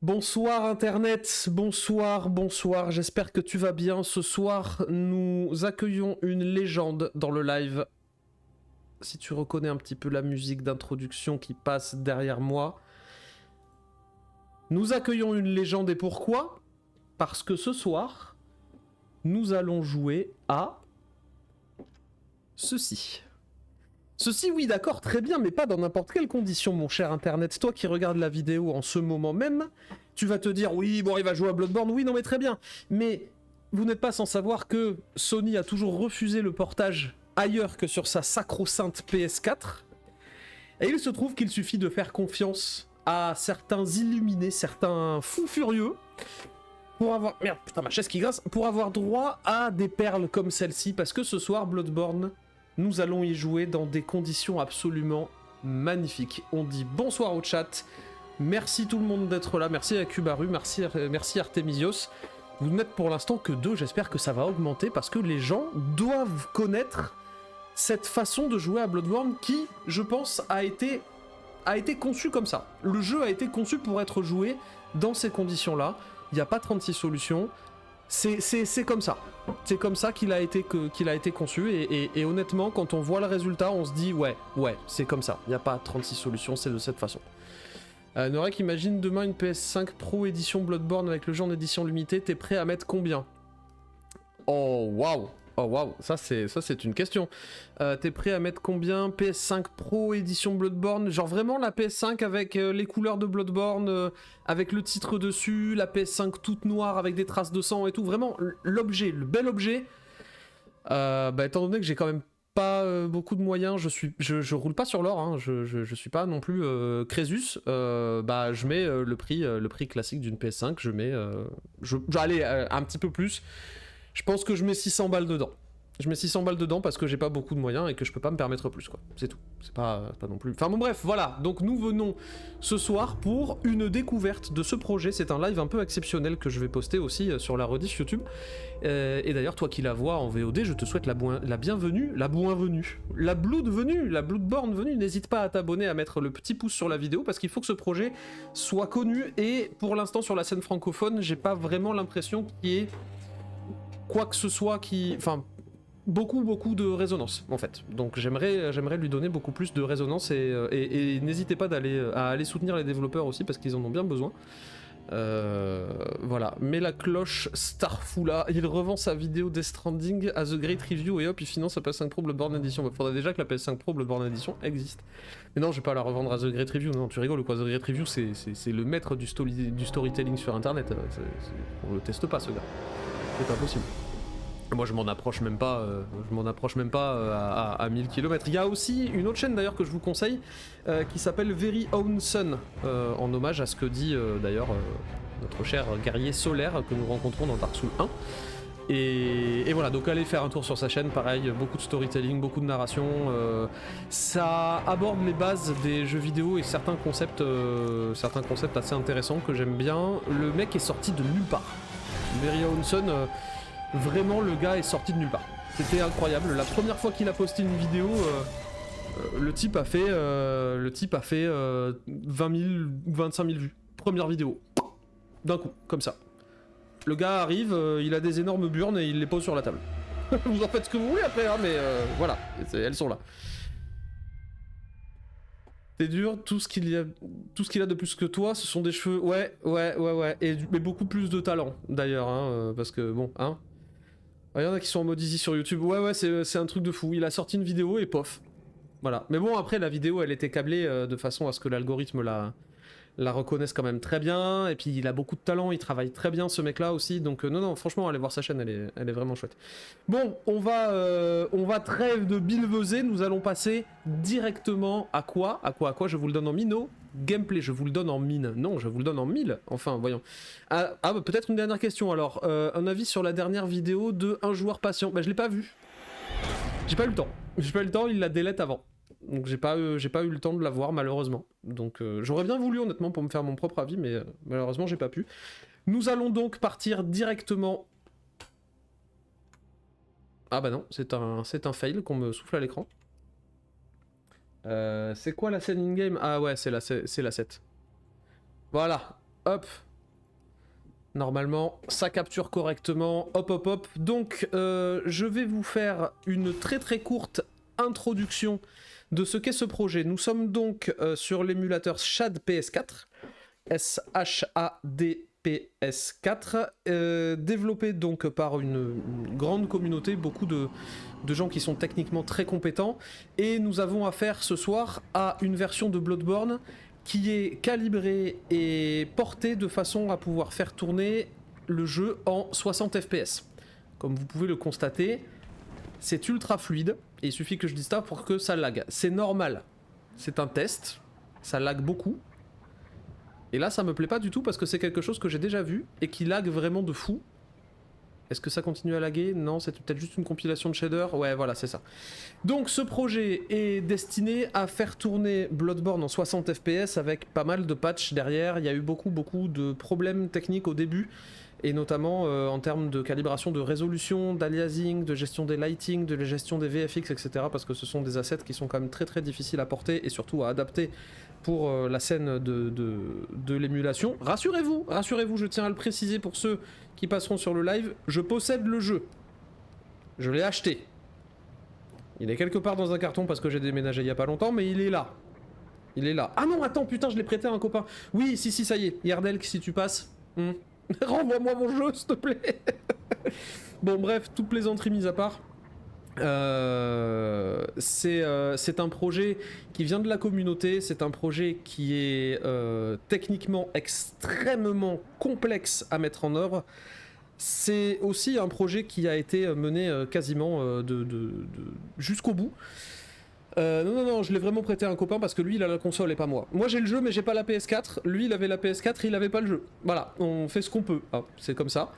Bonsoir Internet, bonsoir, j'espère que tu vas bien. Ce soir, nous accueillons une légende dans le live. Si tu reconnais un petit peu la musique d'introduction qui passe derrière moi. Nous accueillons une légende et pourquoi ? Parce que ce soir, nous allons jouer à ceci. Ceci, oui, d'accord, très bien, mais pas dans n'importe quelle condition, mon cher Internet. Toi qui regardes la vidéo en ce moment même, tu vas te dire, oui, bon, il va jouer à Bloodborne, oui, non, mais très bien. Mais vous n'êtes pas sans savoir que Sony a toujours refusé le portage ailleurs que sur sa sacro-sainte PS4. Et il se trouve qu'il suffit de faire confiance à certains illuminés, certains fous furieux, pour avoir... Merde, putain, ma chaise qui grince. Pour avoir droit à des perles comme celle-ci, parce que ce soir, Bloodborne... Nous allons y jouer dans des conditions absolument magnifiques. On dit bonsoir au chat. Merci tout le monde d'être là. Merci à Kubaru, merci Artemisios. Vous n'êtes pour l'instant que 2. J'espère que ça va augmenter parce que les gens doivent connaître cette façon de jouer à Bloodborne qui, je pense, a été conçue comme ça. Le jeu a été conçu pour être joué dans ces conditions-là. Il n'y a pas 36 solutions. C'est comme ça. C'est comme ça qu'il a été conçu et honnêtement, quand on voit le résultat, on se dit ouais, c'est comme ça. Il n'y a pas 36 solutions, c'est de cette façon. Norek, imagine demain une PS5 Pro édition Bloodborne avec le jeu en édition limitée, t'es prêt à mettre combien ? Oh waouh, ça c'est une question. T'es prêt à mettre combien ? PS5 Pro édition Bloodborne, genre vraiment la PS5 avec les couleurs de Bloodborne, avec le titre dessus, la PS5 toute noire avec des traces de sang et tout, vraiment l'objet, le bel objet. Étant donné que j'ai quand même pas beaucoup de moyens, je roule pas sur l'or, hein, je suis pas non plus Crésus, je mets le prix classique d'une PS5, je mets, allez, un petit peu plus. Je pense que je mets 600 balles dedans. Je mets 600 balles dedans parce que j'ai pas beaucoup de moyens et que je peux pas me permettre plus, quoi. C'est tout. C'est pas non plus... Enfin bon bref, voilà. Donc nous venons ce soir pour une découverte de ce projet. C'est un live un peu exceptionnel que je vais poster aussi sur la rediff YouTube. Et d'ailleurs, toi qui la vois en VOD, je te souhaite la bienvenue, la Bloodborne venue. N'hésite pas à t'abonner, à mettre le petit pouce sur la vidéo parce qu'il faut que ce projet soit connu. Et pour l'instant, sur la scène francophone, j'ai pas vraiment l'impression qu'il y ait quoi que ce soit qui... Enfin, beaucoup de résonance, en fait. Donc j'aimerais lui donner beaucoup plus de résonance et n'hésitez pas à aller soutenir les développeurs aussi, parce qu'ils en ont bien besoin. Voilà. Mais la cloche Starfoula, il revend sa vidéo Death Stranding à The Great Review et hop, il finance sa PS5 Pro Bloodborne Edition. Bah, faudrait déjà que la PS5 Pro Bloodborne Edition existe. Mais non, je vais pas la revendre à The Great Review, non, tu rigoles ou quoi ? The Great Review, c'est le maître du storytelling sur Internet. On le teste pas, ce gars. C'est pas possible. Moi je m'en approche même pas, à 1000 km. Il y a aussi une autre chaîne d'ailleurs que je vous conseille qui s'appelle Very Own Sun, en hommage à ce que dit d'ailleurs notre cher guerrier solaire que nous rencontrons dans Dark Souls 1. Et voilà, donc allez faire un tour sur sa chaîne, pareil, beaucoup de storytelling, beaucoup de narration. Ça aborde les bases des jeux vidéo et certains concepts assez intéressants que j'aime bien. Le mec est sorti de nulle part. Very Own Sun... Vraiment, le gars est sorti de nulle part. C'était incroyable. La première fois qu'il a posté une vidéo, le type a fait 20 000 ou 25 000 vues. Première vidéo. D'un coup, comme ça. Le gars arrive, il a des énormes burnes et il les pose sur la table. Vous en faites ce que vous voulez après, hein, mais voilà, elles sont là. C'est dur, tout ce qu'il a de plus que toi, ce sont des cheveux. Ouais. Mais beaucoup plus de talent, d'ailleurs, hein, parce que bon, hein. Il y en a qui sont en mode easy sur YouTube. Ouais, c'est un truc de fou. Il a sorti une vidéo et pof. Voilà. Mais bon, après, la vidéo, elle était câblée de façon à ce que l'algorithme la reconnaisse quand même très bien. Et puis, il a beaucoup de talent. Il travaille très bien, ce mec-là aussi. Donc, non, franchement, allez voir sa chaîne. Elle est vraiment chouette. Bon, on va trêve de bilvesé. Nous allons passer directement à quoi ? Je vous le donne en mino. Gameplay, je vous le donne en mine. Non, je vous le donne en 1000. Enfin, voyons. Peut-être une dernière question alors. Un avis sur la dernière vidéo de Un joueur patient. Je l'ai pas vu. J'ai pas eu le temps, il la délète avant. Donc j'ai pas eu le temps de la voir malheureusement. Donc j'aurais bien voulu honnêtement pour me faire mon propre avis, mais malheureusement j'ai pas pu. Nous allons donc partir directement... Ah bah non, c'est un fail qu'on me souffle à l'écran. C'est quoi la scène in-game ? Ah ouais, c'est la 7. Voilà, hop, Normalement, ça capture correctement. Hop, hop, hop. Donc, je vais vous faire une très très courte introduction de ce qu'est ce projet. Nous sommes donc sur l'émulateur SHAD PS4. SHAD PS4, développé donc par une grande communauté, beaucoup de gens qui sont techniquement très compétents, et nous avons affaire ce soir à une version de Bloodborne qui est calibrée et portée de façon à pouvoir faire tourner le jeu en 60 fps. Comme vous pouvez le constater, c'est ultra fluide, et il suffit que je dise ça pour que ça lag. C'est normal, c'est un test, ça lag beaucoup. Et là ça me plaît pas du tout parce que c'est quelque chose que j'ai déjà vu et qui lag vraiment de fou. Est-ce que ça continue à laguer? Non, c'est peut-être juste une compilation de shaders. Ouais, voilà, c'est ça. Donc ce projet est destiné à faire tourner Bloodborne en 60 fps avec pas mal de patchs derrière. Il y a eu beaucoup de problèmes techniques au début, et notamment en termes de calibration de résolution, d'aliasing, de gestion des lighting, de la gestion des VFX, etc. Parce que ce sont des assets qui sont quand même très difficiles à porter et surtout à adapter pour la scène de l'émulation. Rassurez-vous, je tiens à le préciser pour ceux qui passeront sur le live, je possède le jeu. Je l'ai acheté. Il est quelque part dans un carton parce que j'ai déménagé il y a pas longtemps, mais il est là. Il est là. Ah non, attends, putain, je l'ai prêté à un copain. Oui, si, ça y est. Yardel, si tu passes. Renvoie-moi mon jeu, s'il te plaît. Bon, bref, toute plaisanterie mise à part. C'est un projet qui vient de la communauté, c'est un projet qui est techniquement extrêmement complexe à mettre en œuvre. C'est aussi un projet qui a été mené quasiment jusqu'au bout. Non, je l'ai vraiment prêté à un copain parce que lui il a la console et pas moi. Moi j'ai le jeu mais j'ai pas la PS4, lui il avait la PS4, il avait pas le jeu. Voilà, on fait ce qu'on peut, hein, c'est comme ça.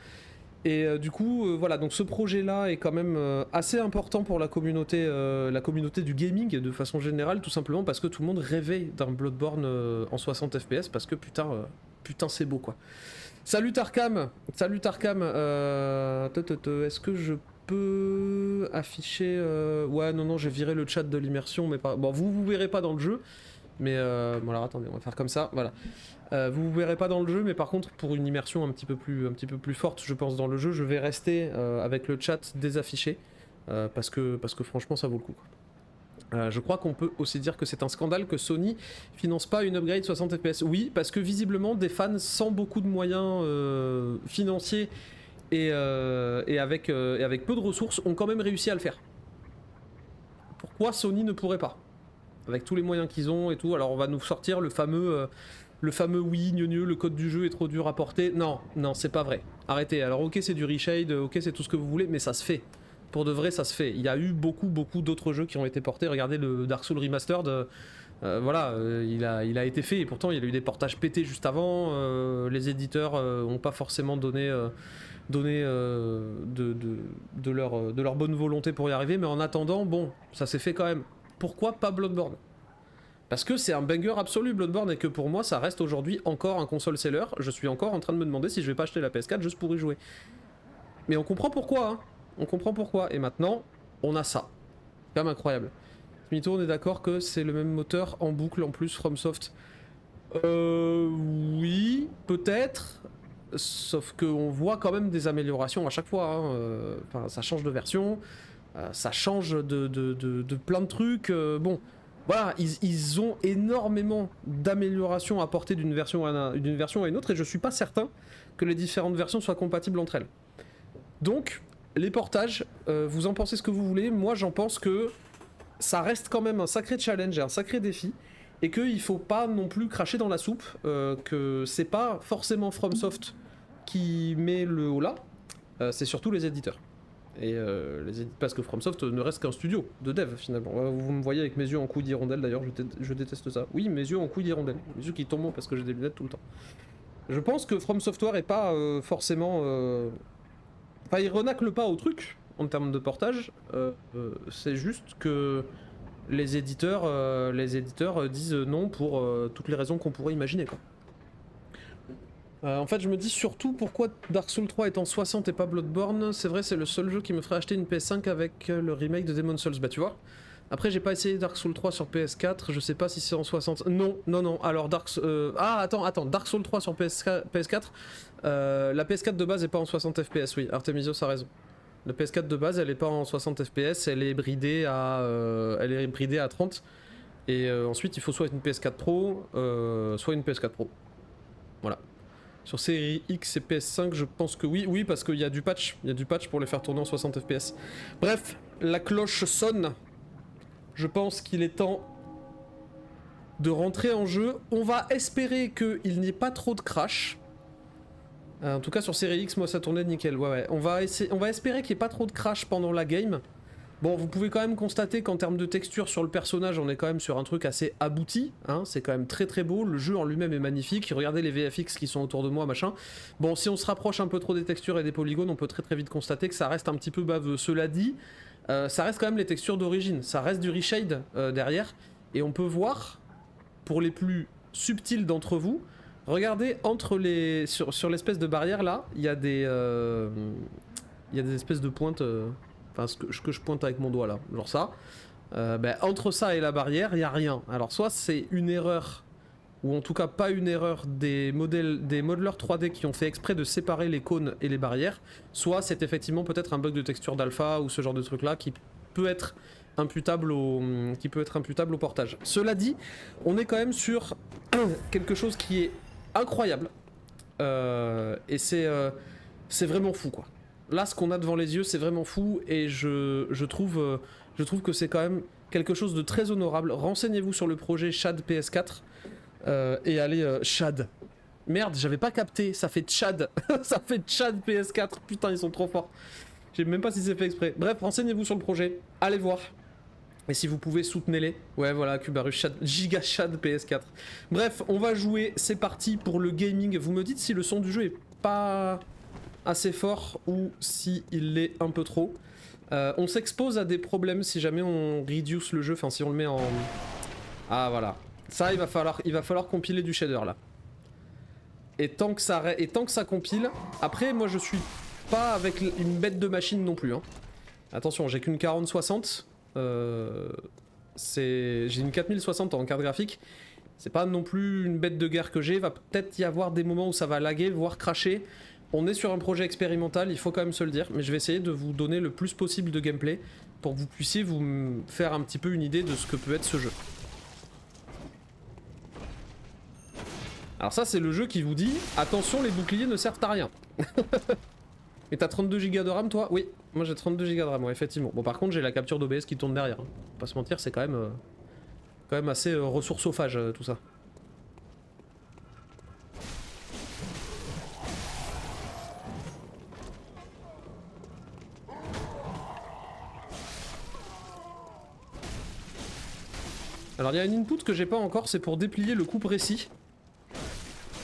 Et du coup, voilà, donc ce projet-là est quand même assez important pour la communauté du gaming de façon générale, tout simplement parce que tout le monde rêvait d'un Bloodborne en 60 fps, parce que putain c'est beau quoi. Salut Tarkam, est-ce que je peux afficher... Ouais, non, j'ai viré le chat de l'immersion, mais pas... Bon, vous verrez pas dans le jeu, mais... Bon alors attendez, on va faire comme ça, voilà. Vous verrez pas dans le jeu, mais par contre pour une immersion un petit peu plus forte, je pense, dans le jeu, je vais rester avec le chat désaffiché parce que franchement ça vaut le coup, quoi. Je crois qu'on peut aussi dire que c'est un scandale que Sony finance pas une upgrade 60 fps. Oui, parce que visiblement des fans sans beaucoup de moyens financiers et avec peu de ressources ont quand même réussi à le faire. Pourquoi Sony ne pourrait pas? Avec tous les moyens qu'ils ont et tout, alors on va nous sortir le fameux oui, gneu, le code du jeu est trop dur à porter. Non, c'est pas vrai. Arrêtez. Alors ok, c'est du reshade, ok, c'est tout ce que vous voulez, mais ça se fait. Pour de vrai, ça se fait. Il y a eu beaucoup d'autres jeux qui ont été portés. Regardez le Dark Souls Remastered, voilà, il a été fait, et pourtant il y a eu des portages pétés juste avant. Les éditeurs ont pas forcément donné de leur bonne volonté pour y arriver, mais en attendant, bon, ça s'est fait quand même. Pourquoi pas Bloodborne? Parce que c'est un banger absolu Bloodborne, et que pour moi ça reste aujourd'hui encore un console seller. Je suis encore en train de me demander si je vais pas acheter la PS4 juste pour y jouer. Mais on comprend pourquoi, hein. On comprend pourquoi. Et maintenant, on a ça. C'est quand même incroyable. Smito, on est d'accord que c'est le même moteur en boucle en plus, FromSoft. Oui, peut-être. Sauf qu'on voit quand même des améliorations à chaque fois, hein. Enfin, ça change de version, ça change de plein de trucs. Bon, voilà, ils ont énormément d'améliorations à apporter d'une version à une autre, et je suis pas certain que les différentes versions soient compatibles entre elles. Donc, les portages, vous en pensez ce que vous voulez. Moi, j'en pense que ça reste quand même un sacré challenge et un sacré défi, et qu'il faut pas non plus cracher dans la soupe, que c'est pas forcément FromSoft qui met le haut là, c'est surtout les éditeurs. Et parce que FromSoft ne reste qu'un studio de dev finalement. Vous me voyez avec mes yeux en couille d'hirondelle d'ailleurs, je déteste ça. Oui, mes yeux en couille d'hirondelle, mes yeux qui tombent parce que j'ai des lunettes tout le temps. Je pense que From Software est pas forcément... Enfin, il renacle pas au truc en termes de portage, c'est juste que les éditeurs disent non pour toutes les raisons qu'on pourrait imaginer, quoi. En fait, je me dis surtout pourquoi Dark Souls 3 est en 60 et pas Bloodborne. C'est vrai, c'est le seul jeu qui me ferait acheter une PS5 avec le remake de Demon's Souls. Bah tu vois, Après, j'ai pas essayé Dark Souls 3 sur PS4, je sais pas si c'est en 60... Non, non, non, alors attends, Dark Souls 3 sur PS4, la PS4 de base est pas en 60 FPS, oui, Artemisios a raison. La PS4 de base, elle est pas en 60 FPS, elle est bridée à 30. Et ensuite, il faut soit une PS4 Pro, soit une PS4 Pro. Voilà. Sur série X et PS5, je pense que oui. Oui, parce qu'il y a du patch. Il y a du patch pour les faire tourner en 60 FPS. Bref, la cloche sonne. Je pense qu'il est temps de rentrer en jeu. On va espérer qu'il n'y ait pas trop de crash. En tout cas, sur série X, moi, ça tournait nickel. Ouais. On va espérer qu'il n'y ait pas trop de crash pendant la game. Bon, vous pouvez quand même constater qu'en termes de texture sur le personnage, on est quand même sur un truc assez abouti, hein, c'est quand même très très beau, le jeu en lui-même est magnifique, regardez les VFX qui sont autour de moi, machin. Bon, si on se rapproche un peu trop des textures et des polygones, on peut très très vite constater que ça reste un petit peu baveux. Cela dit, ça reste quand même les textures d'origine, ça reste du reshade derrière, et on peut voir, pour les plus subtils d'entre vous, regardez entre les... sur l'espèce de barrière là, il y a des espèces de pointes... Enfin, ce que je pointe avec mon doigt là, genre ça. Entre ça et la barrière, il n'y a rien. Alors soit c'est une erreur, ou en tout cas pas une erreur des modeleurs 3D qui ont fait exprès de séparer les cônes et les barrières, soit c'est effectivement peut-être un bug de texture d'alpha ou ce genre de truc là qui peut être imputable au portage. Cela dit, on est quand même sur quelque chose qui est incroyable. Et c'est vraiment fou quoi. Là, ce qu'on a devant les yeux, c'est vraiment fou et je trouve que c'est quand même quelque chose de très honorable. Renseignez-vous sur le projet Shad PS4 et allez... Shad. Merde, j'avais pas capté, ça fait Tchad. Ça fait Tchad PS4, putain, ils sont trop forts. Je sais même pas si c'est fait exprès. Bref, renseignez-vous sur le projet, allez voir. Et si vous pouvez, soutenez-les. Ouais, voilà, Kubarus Shad, Giga Shad PS4. Bref, on va jouer, c'est parti pour le gaming. Vous me dites si le son du jeu est pas... assez fort ou si il l'est un peu trop. On s'expose à des problèmes si jamais on reduce le jeu, enfin si on le met en... Ah voilà. Ça il va falloir compiler du shader là. Et tant que ça compile, après moi je suis pas avec une bête de machine non plus. Hein. Attention, j'ai qu'une 4060. J'ai une 4060 en carte graphique. C'est pas non plus une bête de guerre que j'ai. Va peut-être y avoir des moments où ça va laguer, voire cracher. On est sur un projet expérimental, il faut quand même se le dire, mais je vais essayer de vous donner le plus possible de gameplay pour que vous puissiez vous faire un petit peu une idée de ce que peut être ce jeu. Alors ça c'est le jeu qui vous dit, attention les boucliers ne servent à rien. Et t'as 32 Go de RAM toi? Oui, moi j'ai 32 Go de RAM, ouais, effectivement. Bon par contre j'ai la capture d'OBS qui tourne derrière, hein. Faut pas se mentir, c'est quand même assez ressourçophage tout ça. Alors il y a une input que j'ai pas encore, c'est pour déplier le coup précis.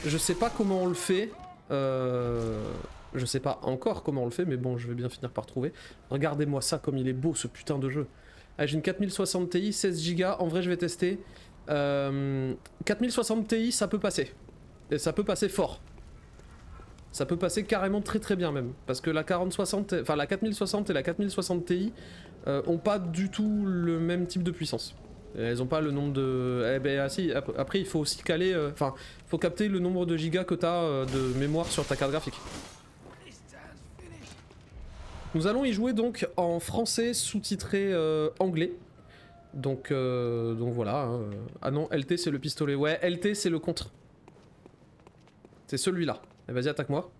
Je sais pas comment on le fait. Je sais pas encore comment on le fait, mais bon, je vais bien finir par trouver. Regardez-moi ça, comme il est beau ce putain de jeu. Ah, j'ai une 4060 Ti, 16 Go, en vrai je vais tester. 4060 Ti, ça peut passer. Et ça peut passer fort. Ça peut passer carrément très très bien même. Parce que la 4060, enfin la 4060 et la 4060 Ti ont pas du tout le même type de puissance. Elles ont pas le nombre de... Eh ben ah si, après il faut aussi caler... Enfin, il faut capter le nombre de gigas que t'as de mémoire sur ta carte graphique. Nous allons y jouer donc en français sous-titré anglais. Donc voilà. Hein. Ah non, LT c'est le pistolet. Ouais, LT c'est le contre. C'est celui-là. Eh, vas-y, attaque-moi.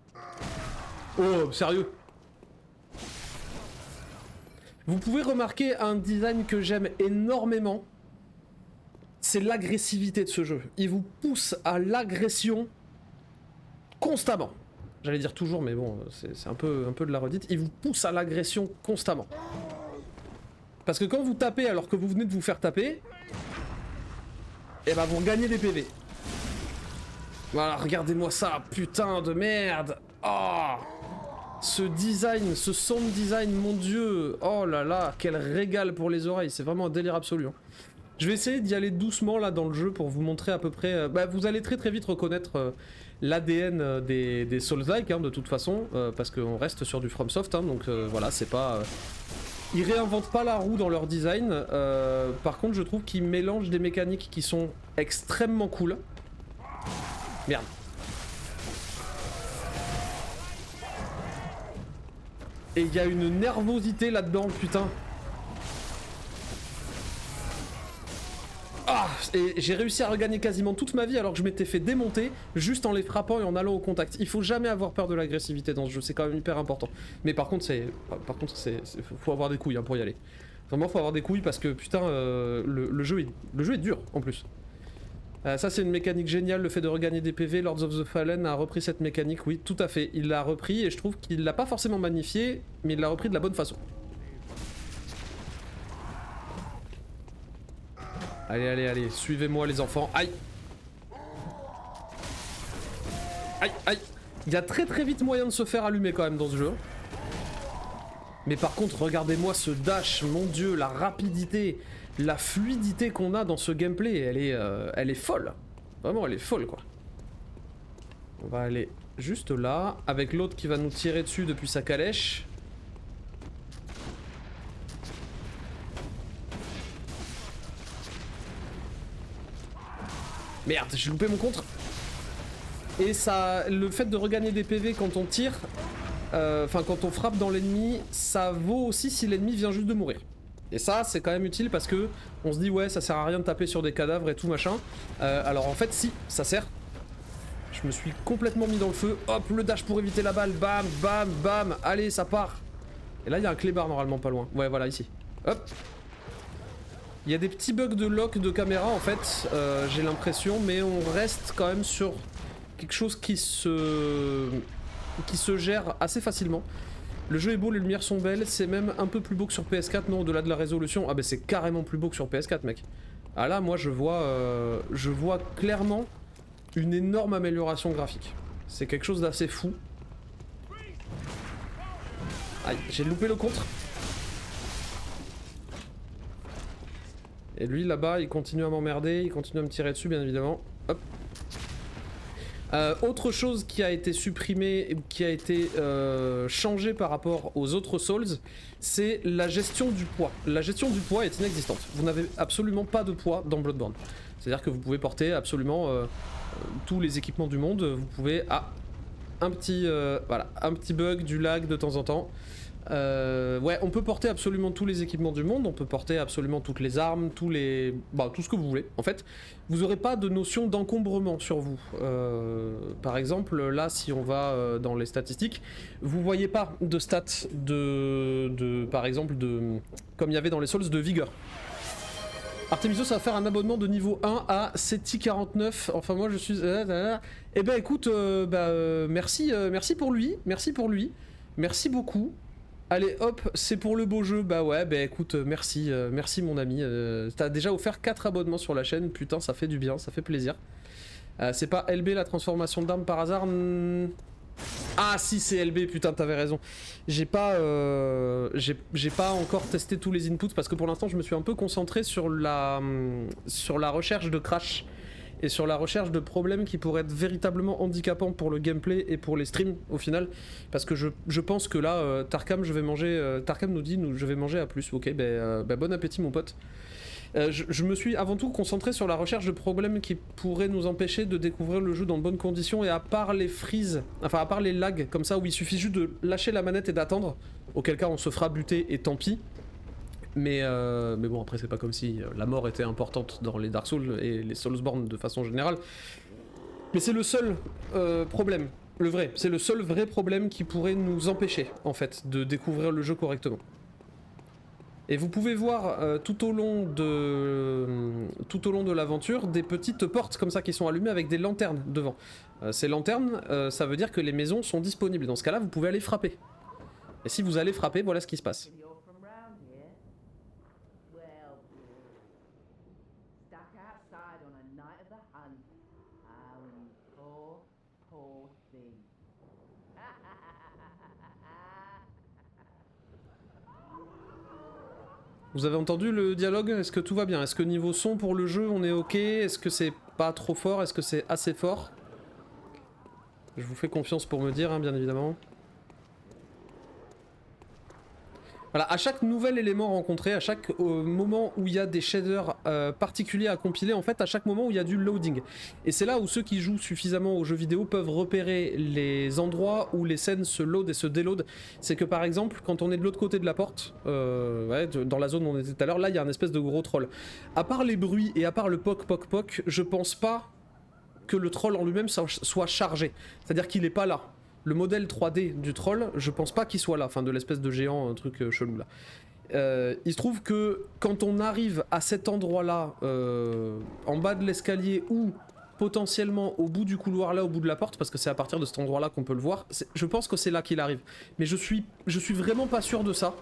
Oh, sérieux. Vous pouvez remarquer un design que j'aime énormément. C'est l'agressivité de ce jeu. Il vous pousse à l'agression constamment. J'allais dire toujours, mais bon, c'est un peu de la redite. Il vous pousse à l'agression constamment. Parce que quand vous tapez alors que vous venez de vous faire taper, eh ben vous gagnez des PV. Voilà, regardez-moi ça, putain de merde. Oh, ce design, ce sound design, mon dieu. Oh là là, quel régal pour les oreilles. C'est vraiment un délire absolu. Hein. Je vais essayer d'y aller doucement là dans le jeu pour vous montrer à peu près... vous allez très très vite reconnaître l'ADN des Souls-like hein, de toute façon, parce qu'on reste sur du FromSoft, hein, donc voilà, c'est pas Ils réinventent pas la roue dans leur design. Par contre, je trouve qu'ils mélangent des mécaniques qui sont extrêmement cool. Merde. Et il y a une nervosité là-dedans, putain. Ah, et j'ai réussi à regagner quasiment toute ma vie alors que je m'étais fait démonter juste en les frappant et en allant au contact. Il faut jamais avoir peur de l'agressivité dans ce jeu, c'est quand même hyper important. Mais par contre, faut avoir des couilles hein, pour y aller. Vraiment, faut avoir des couilles parce que putain, le jeu est dur en plus. Ça c'est une mécanique géniale, le fait de regagner des PV. Lords of the Fallen a repris cette mécanique, oui, tout à fait. Il l'a repris et je trouve qu'il l'a pas forcément magnifié, mais il l'a repris de la bonne façon. Allez, allez, allez, suivez-moi les enfants. Aïe! Aïe, aïe! Il y a très très vite moyen de se faire allumer quand même dans ce jeu. Mais par contre, regardez-moi ce dash, mon dieu, la rapidité, la fluidité qu'on a dans ce gameplay, elle est folle. Vraiment, elle est folle quoi. On va aller juste là, avec l'autre qui va nous tirer dessus depuis sa calèche. Merde, j'ai loupé mon contre. Et ça, le fait de regagner des PV quand on tire, enfin quand on frappe dans l'ennemi, ça vaut aussi si l'ennemi vient juste de mourir. Et ça, c'est quand même utile parce que on se dit ouais, ça sert à rien de taper sur des cadavres et tout machin. Alors en fait, si, ça sert. Je me suis complètement mis dans le feu. Hop, le dash pour éviter la balle. Bam, bam, bam. Allez, ça part. Et là, il y a un clébard normalement pas loin. Ouais, voilà, ici. Hop. Il y a des petits bugs de lock de caméra en fait, j'ai l'impression, mais on reste quand même sur quelque chose qui se gère assez facilement. Le jeu est beau, les lumières sont belles, c'est même un peu plus beau que sur PS4, non, au-delà de la résolution. Ah bah c'est carrément plus beau que sur PS4 mec. Ah là moi je vois clairement une énorme amélioration graphique. C'est quelque chose d'assez fou. Aïe, j'ai loupé le contre. Et lui là-bas il continue à m'emmerder, il continue à me tirer dessus bien évidemment. Hop. Autre chose qui a été supprimée, qui a été changée par rapport aux autres Souls, c'est la gestion du poids. La gestion du poids est inexistante. Vous n'avez absolument pas de poids dans Bloodborne. C'est-à-dire que vous pouvez porter absolument tous les équipements du monde. Vous pouvez... Ah, un petit, voilà, un petit bug du lag de temps en temps. Ouais, on peut porter absolument tous les équipements du monde, on peut porter absolument toutes les armes, tout ce que vous voulez. En fait, vous n'aurez pas de notion d'encombrement sur vous. Par exemple, là, si on va dans les statistiques, vous voyez pas de stats par exemple, comme il y avait dans les Souls, de vigueur. Artemiso, ça va faire un abonnement de niveau 1 à Seti49. Enfin, moi, je suis... Eh ben, écoute, merci pour lui. Merci pour lui. Merci beaucoup. Allez hop, c'est pour le beau jeu, bah ouais, bah écoute, merci mon ami, t'as déjà offert 4 abonnements sur la chaîne, putain ça fait du bien, ça fait plaisir. C'est pas LB la transformation d'arme par hasard? Ah si c'est LB, putain t'avais raison. J'ai pas encore testé tous les inputs parce que pour l'instant je me suis un peu concentré sur la recherche de crash. Et sur la recherche de problèmes qui pourraient être véritablement handicapants pour le gameplay et pour les streams au final. Parce que je pense que là, Tarkam, Tarkam nous dit, je vais manger à plus. Ok, bon appétit mon pote. Je me suis avant tout concentré sur la recherche de problèmes qui pourraient nous empêcher de découvrir le jeu dans de bonnes conditions. Et à part les freezes, enfin à part les lags comme ça où il suffit juste de lâcher la manette et d'attendre, auquel cas on se fera buter et tant pis. Mais bon, après, c'est pas comme si la mort était importante dans les Dark Souls et les Soulsborne de façon générale. Mais c'est le seul problème, c'est le seul vrai problème qui pourrait nous empêcher, en fait, de découvrir le jeu correctement. Et vous pouvez voir tout au long de l'aventure des petites portes comme ça qui sont allumées avec des lanternes devant. Ces lanternes, ça veut dire que les maisons sont disponibles. Dans ce cas-là, vous pouvez aller frapper. Et si vous allez frapper, voilà ce qui se passe. Vous avez entendu le dialogue? Est-ce que tout va bien? Est-ce que niveau son pour le jeu on est ok? Est-ce que c'est pas trop fort? Est-ce que c'est assez fort? Je vous fais confiance pour me dire, hein, bien évidemment. Voilà, à chaque nouvel élément rencontré, à chaque moment où il y a des shaders particuliers à compiler, en fait, à chaque moment où il y a du loading. Et c'est là où ceux qui jouent suffisamment aux jeux vidéo peuvent repérer les endroits où les scènes se load et se déload. C'est que par exemple, quand on est de l'autre côté de la porte, dans la zone où on était tout à l'heure, là il y a un espèce de gros troll. À part les bruits et à part le poc poc poc, je pense pas que le troll en lui-même soit chargé. C'est-à-dire qu'il est pas là. Le modèle 3D du troll, je pense pas qu'il soit là, enfin de l'espèce de géant, un truc chelou là. Il se trouve que quand on arrive à cet endroit-là, en bas de l'escalier ou potentiellement au bout du couloir là, au bout de la porte, parce que c'est à partir de cet endroit-là qu'on peut le voir, je pense que c'est là qu'il arrive. Mais je suis vraiment pas sûr de ça.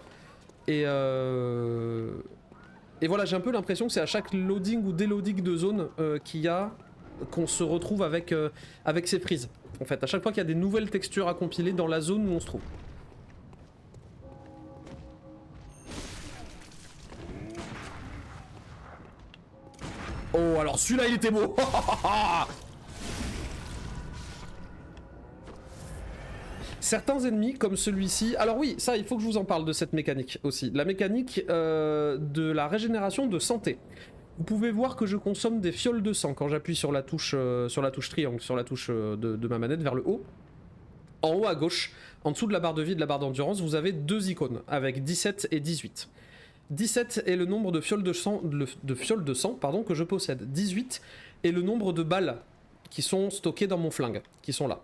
Et voilà, j'ai un peu l'impression que c'est à chaque loading ou déloading de zone qu'on se retrouve avec ces frises. En fait, à chaque fois qu'il y a des nouvelles textures à compiler dans la zone où on se trouve. Oh, alors celui-là, il était beau. Certains ennemis, comme celui-ci... Alors oui, ça, il faut que je vous en parle de cette mécanique aussi. La mécanique de la régénération de santé. Vous pouvez voir que je consomme des fioles de sang quand j'appuie sur la touche triangle, sur la touche de ma manette vers le haut. En haut à gauche, en dessous de la barre de vie et de la barre d'endurance, vous avez deux icônes avec 17 et 18. 17 est le nombre de fioles de sang, que je possède. 18 est le nombre de balles qui sont stockées dans mon flingue, qui sont là.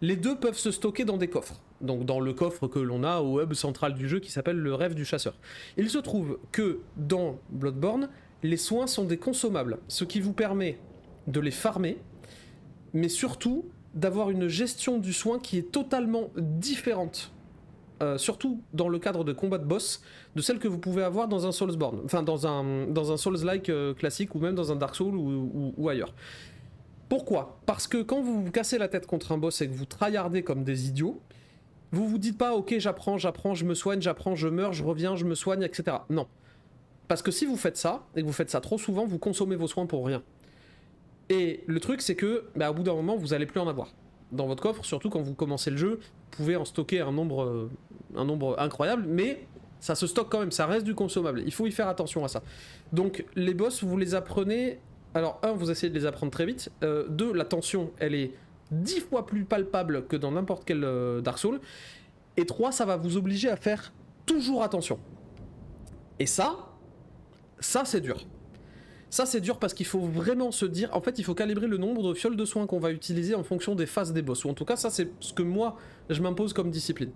Les deux peuvent se stocker dans des coffres, donc dans le coffre que l'on a au hub central du jeu qui s'appelle le rêve du chasseur. Il se trouve que dans Bloodborne, les soins sont des consommables, ce qui vous permet de les farmer, mais surtout d'avoir une gestion du soin qui est totalement différente, surtout dans le cadre de combat de boss, de celle que vous pouvez avoir dans un Soulsborne, enfin dans un Souls-like classique ou même dans un Dark Souls ou ailleurs. Pourquoi ? Parce que quand vous vous cassez la tête contre un boss et que vous tryhardez comme des idiots, vous vous dites pas ok j'apprends, je me soigne, j'apprends, je meurs, je reviens, je me soigne, etc. Non. Parce que si vous faites ça, et que vous faites ça trop souvent, vous consommez vos soins pour rien. Et le truc c'est que, au bout d'un moment, vous allez plus en avoir. Dans votre coffre, surtout quand vous commencez le jeu, vous pouvez en stocker un nombre incroyable, mais ça se stocke quand même, ça reste du consommable. Il faut y faire attention à ça. Donc les boss, vous les apprenez... Alors, vous essayez de les apprendre très vite. 2, la tension, elle est 10 fois plus palpable que dans n'importe quel Dark Souls. Et 3, ça va vous obliger à faire toujours attention. Et ça c'est dur. Ça c'est dur parce qu'il faut vraiment se dire... En fait, il faut calibrer le nombre de fioles de soins qu'on va utiliser en fonction des phases des boss. Ou en tout cas, ça c'est ce que moi, je m'impose comme discipline.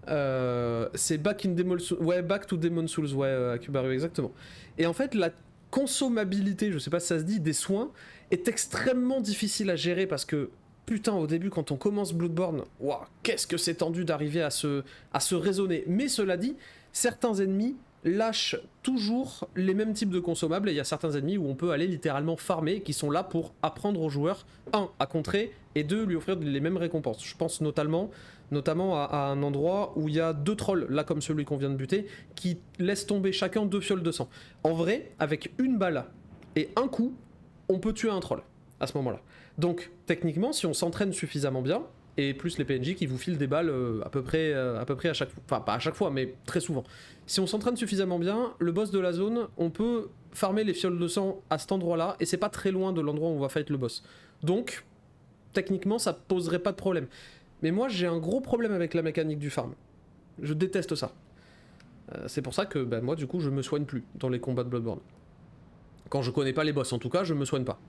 C'est Back to Demon Souls, Akubaru, exactement. Et en fait, la consommabilité, je sais pas si ça se dit, des soins est extrêmement difficile à gérer parce que putain au début quand on commence Bloodborne, qu'est-ce que c'est tendu d'arriver à se raisonner. Mais cela dit, certains ennemis lâchent toujours les mêmes types de consommables et il y a certains ennemis où on peut aller littéralement farmer qui sont là pour apprendre aux joueurs, 1 à contrer et 2 lui offrir les mêmes récompenses. Je pense notamment à un endroit où il y a 2 trolls, là comme celui qu'on vient de buter, qui laissent tomber chacun 2 fioles de sang. En vrai, avec une balle et un coup, on peut tuer un troll à ce moment-là. Donc techniquement, si on s'entraîne suffisamment bien, et plus les PNJ qui vous filent des balles à peu près à chaque fois, enfin pas à chaque fois, mais très souvent. Si on s'entraîne suffisamment bien, le boss de la zone, on peut farmer les fioles de sang à cet endroit-là, et c'est pas très loin de l'endroit où on va fight le boss. Donc, techniquement, ça poserait pas de problème. Mais moi, j'ai un gros problème avec la mécanique du farm. Je déteste ça. C'est pour ça que moi, du coup, je me soigne plus dans les combats de Bloodborne. Quand je connais pas les boss, en tout cas, je me soigne pas.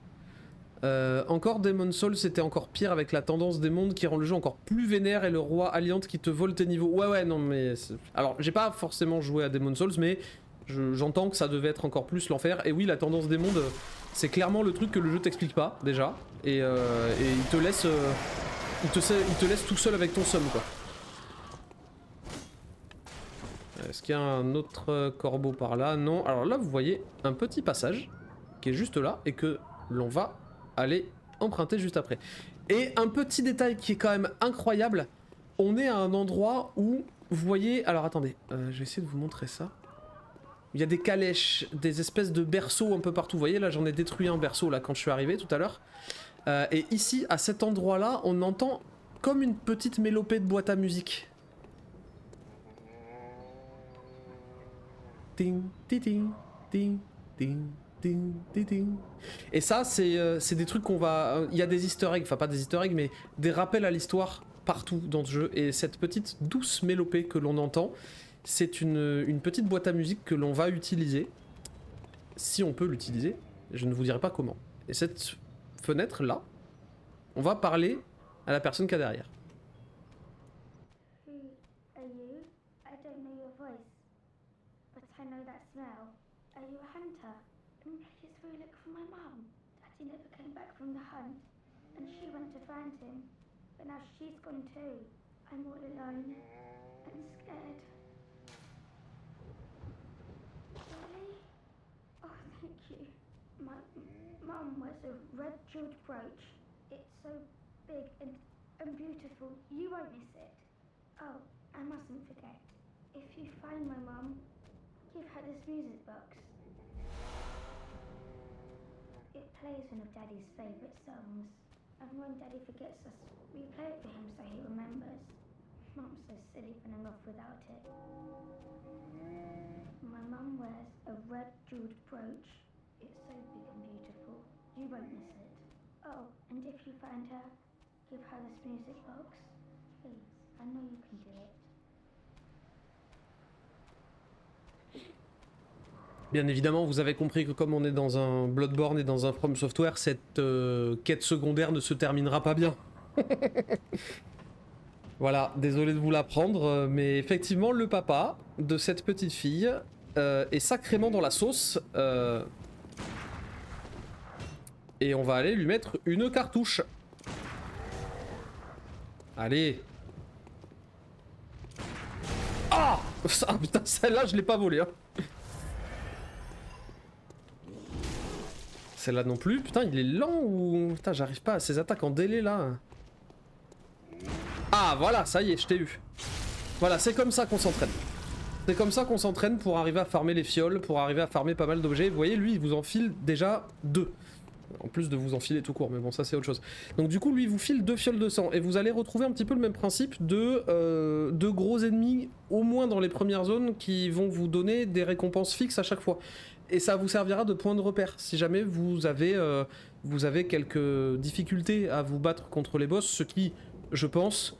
Encore Demon's Souls, c'était encore pire avec la tendance des mondes qui rend le jeu encore plus vénère et le roi Alliant qui te vole tes niveaux. Ouais, non, mais... Alors, j'ai pas forcément joué à Demon's Souls, mais j'entends que ça devait être encore plus l'enfer. Et oui, la tendance des mondes, c'est clairement le truc que le jeu t'explique pas, déjà. Et il te laisse... il te laisse tout seul avec ton somme, quoi. Est-ce qu'il y a un autre corbeau par là? Non. Alors là, vous voyez un petit passage qui est juste là et que l'on va aller emprunter juste après. Et un petit détail qui est quand même incroyable, on est à un endroit où, vous voyez... Alors attendez, je vais essayer de vous montrer ça. Il y a des calèches, des espèces de berceaux un peu partout. Vous voyez, là j'en ai détruit un berceau là quand je suis arrivé tout à l'heure. Et ici, à cet endroit-là, on entend comme une petite mélopée de boîte à musique. ting, ting, ting, ting, ting, ting, ting, ting. Et ça, c'est des trucs qu'on va... Il y a des easter eggs, enfin pas des easter eggs, mais des rappels à l'histoire partout dans ce jeu. Et cette petite douce mélopée que l'on entend, c'est une petite boîte à musique que l'on va utiliser. Si on peut l'utiliser, je ne vous dirai pas comment. Et cette fenêtre-là, on va parler à la personne qu'il y a derrière. Who are you? I don't know your voice, but I know that smell. Are you a hunter? Please go look for my mum. Daddy never came back from the hunt, and she went to find him, but now she's gone too. I'm all alone and scared. Really? Oh, thank you. My mum wears a red jeweled brooch. It's so big and beautiful. You won't miss it. Oh, I mustn't forget. If you find my mum, give her this music box. It plays one of Daddy's favourite songs. And when Daddy forgets us, we play it for him so he remembers. Mum's so silly running off without it. My mum wears a red jeweled brooch. It's so big and beautiful. You won't miss it. Oh, and if you find her, give her this music box. Please, I know you can do it. Bien évidemment, vous avez compris que comme on est dans un Bloodborne et dans un From Software, cette quête secondaire ne se terminera pas bien. Voilà, désolé de vous l'apprendre, mais effectivement, le papa de cette petite fille est sacrément dans la sauce. Et on va aller lui mettre une cartouche. Allez. Ah, putain, celle-là, je l'ai pas volée. Hein. Celle-là non plus. Putain, il est lent ou... Putain, j'arrive pas à ces attaques en délai, là. Ah, voilà, ça y est, je t'ai eu. Voilà, c'est comme ça qu'on s'entraîne. C'est comme ça qu'on s'entraîne pour arriver à farmer les fioles, pour arriver à farmer pas mal d'objets. Vous voyez, lui, il vous enfile déjà 2. En plus de vous enfiler tout court, mais bon, ça c'est autre chose. Donc du coup, lui, il vous file 2 fioles de sang. Et vous allez retrouver un petit peu le même principe de gros ennemis, au moins dans les premières zones, qui vont vous donner des récompenses fixes à chaque fois. Et ça vous servira de point de repère. Si jamais vous avez quelques difficultés à vous battre contre les boss, ce qui, je pense,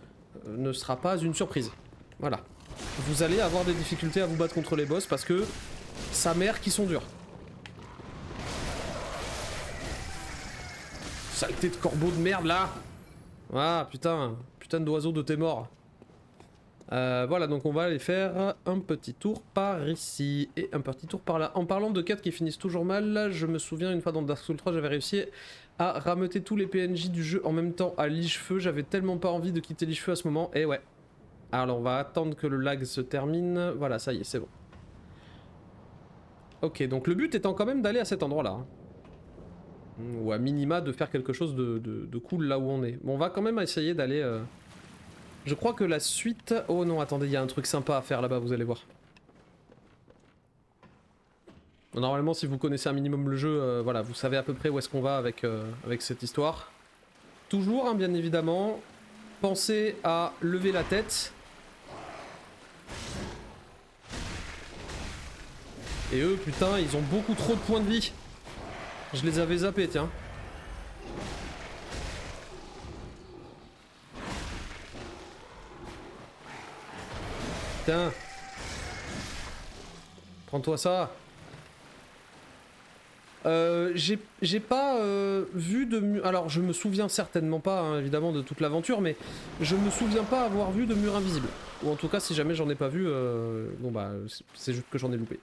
ne sera pas une surprise. Voilà. Vous allez avoir des difficultés à vous battre contre les boss parce que sa mère qui sont durs. Saleté de corbeau de merde là. Ah putain d'oiseau de tes morts. Voilà, donc on va aller faire un petit tour par ici et un petit tour par là. En parlant de quêtes qui finissent toujours mal, je me souviens une fois dans Dark Souls 3 j'avais réussi à rameuter tous les PNJ du jeu en même temps à Liche-Feu. J'avais tellement pas envie de quitter Liche-Feu à ce moment. Et ouais. Alors on va attendre que le lag se termine. Voilà, ça y est, c'est bon. Ok, donc le but étant quand même d'aller à cet endroit là. Hein. Ou à minima de faire quelque chose de cool là où on est. Bon, on va quand même essayer d'aller... Je crois que la suite... Oh non, attendez, il y a un truc sympa à faire là-bas, vous allez voir. Normalement, si vous connaissez un minimum le jeu, voilà, vous savez à peu près où est-ce qu'on va avec cette histoire. Toujours, hein, bien évidemment, pensez à lever la tête. Et eux, putain, ils ont beaucoup trop de points de vie. Je les avais zappés, tiens. Putain. Prends-toi ça. J'ai pas vu de mur... Alors je me souviens certainement pas, hein, évidemment, de toute l'aventure, mais je me souviens pas avoir vu de mur invisible. Ou en tout cas, si jamais j'en ai pas vu, bon bah, c'est juste que j'en ai loupé.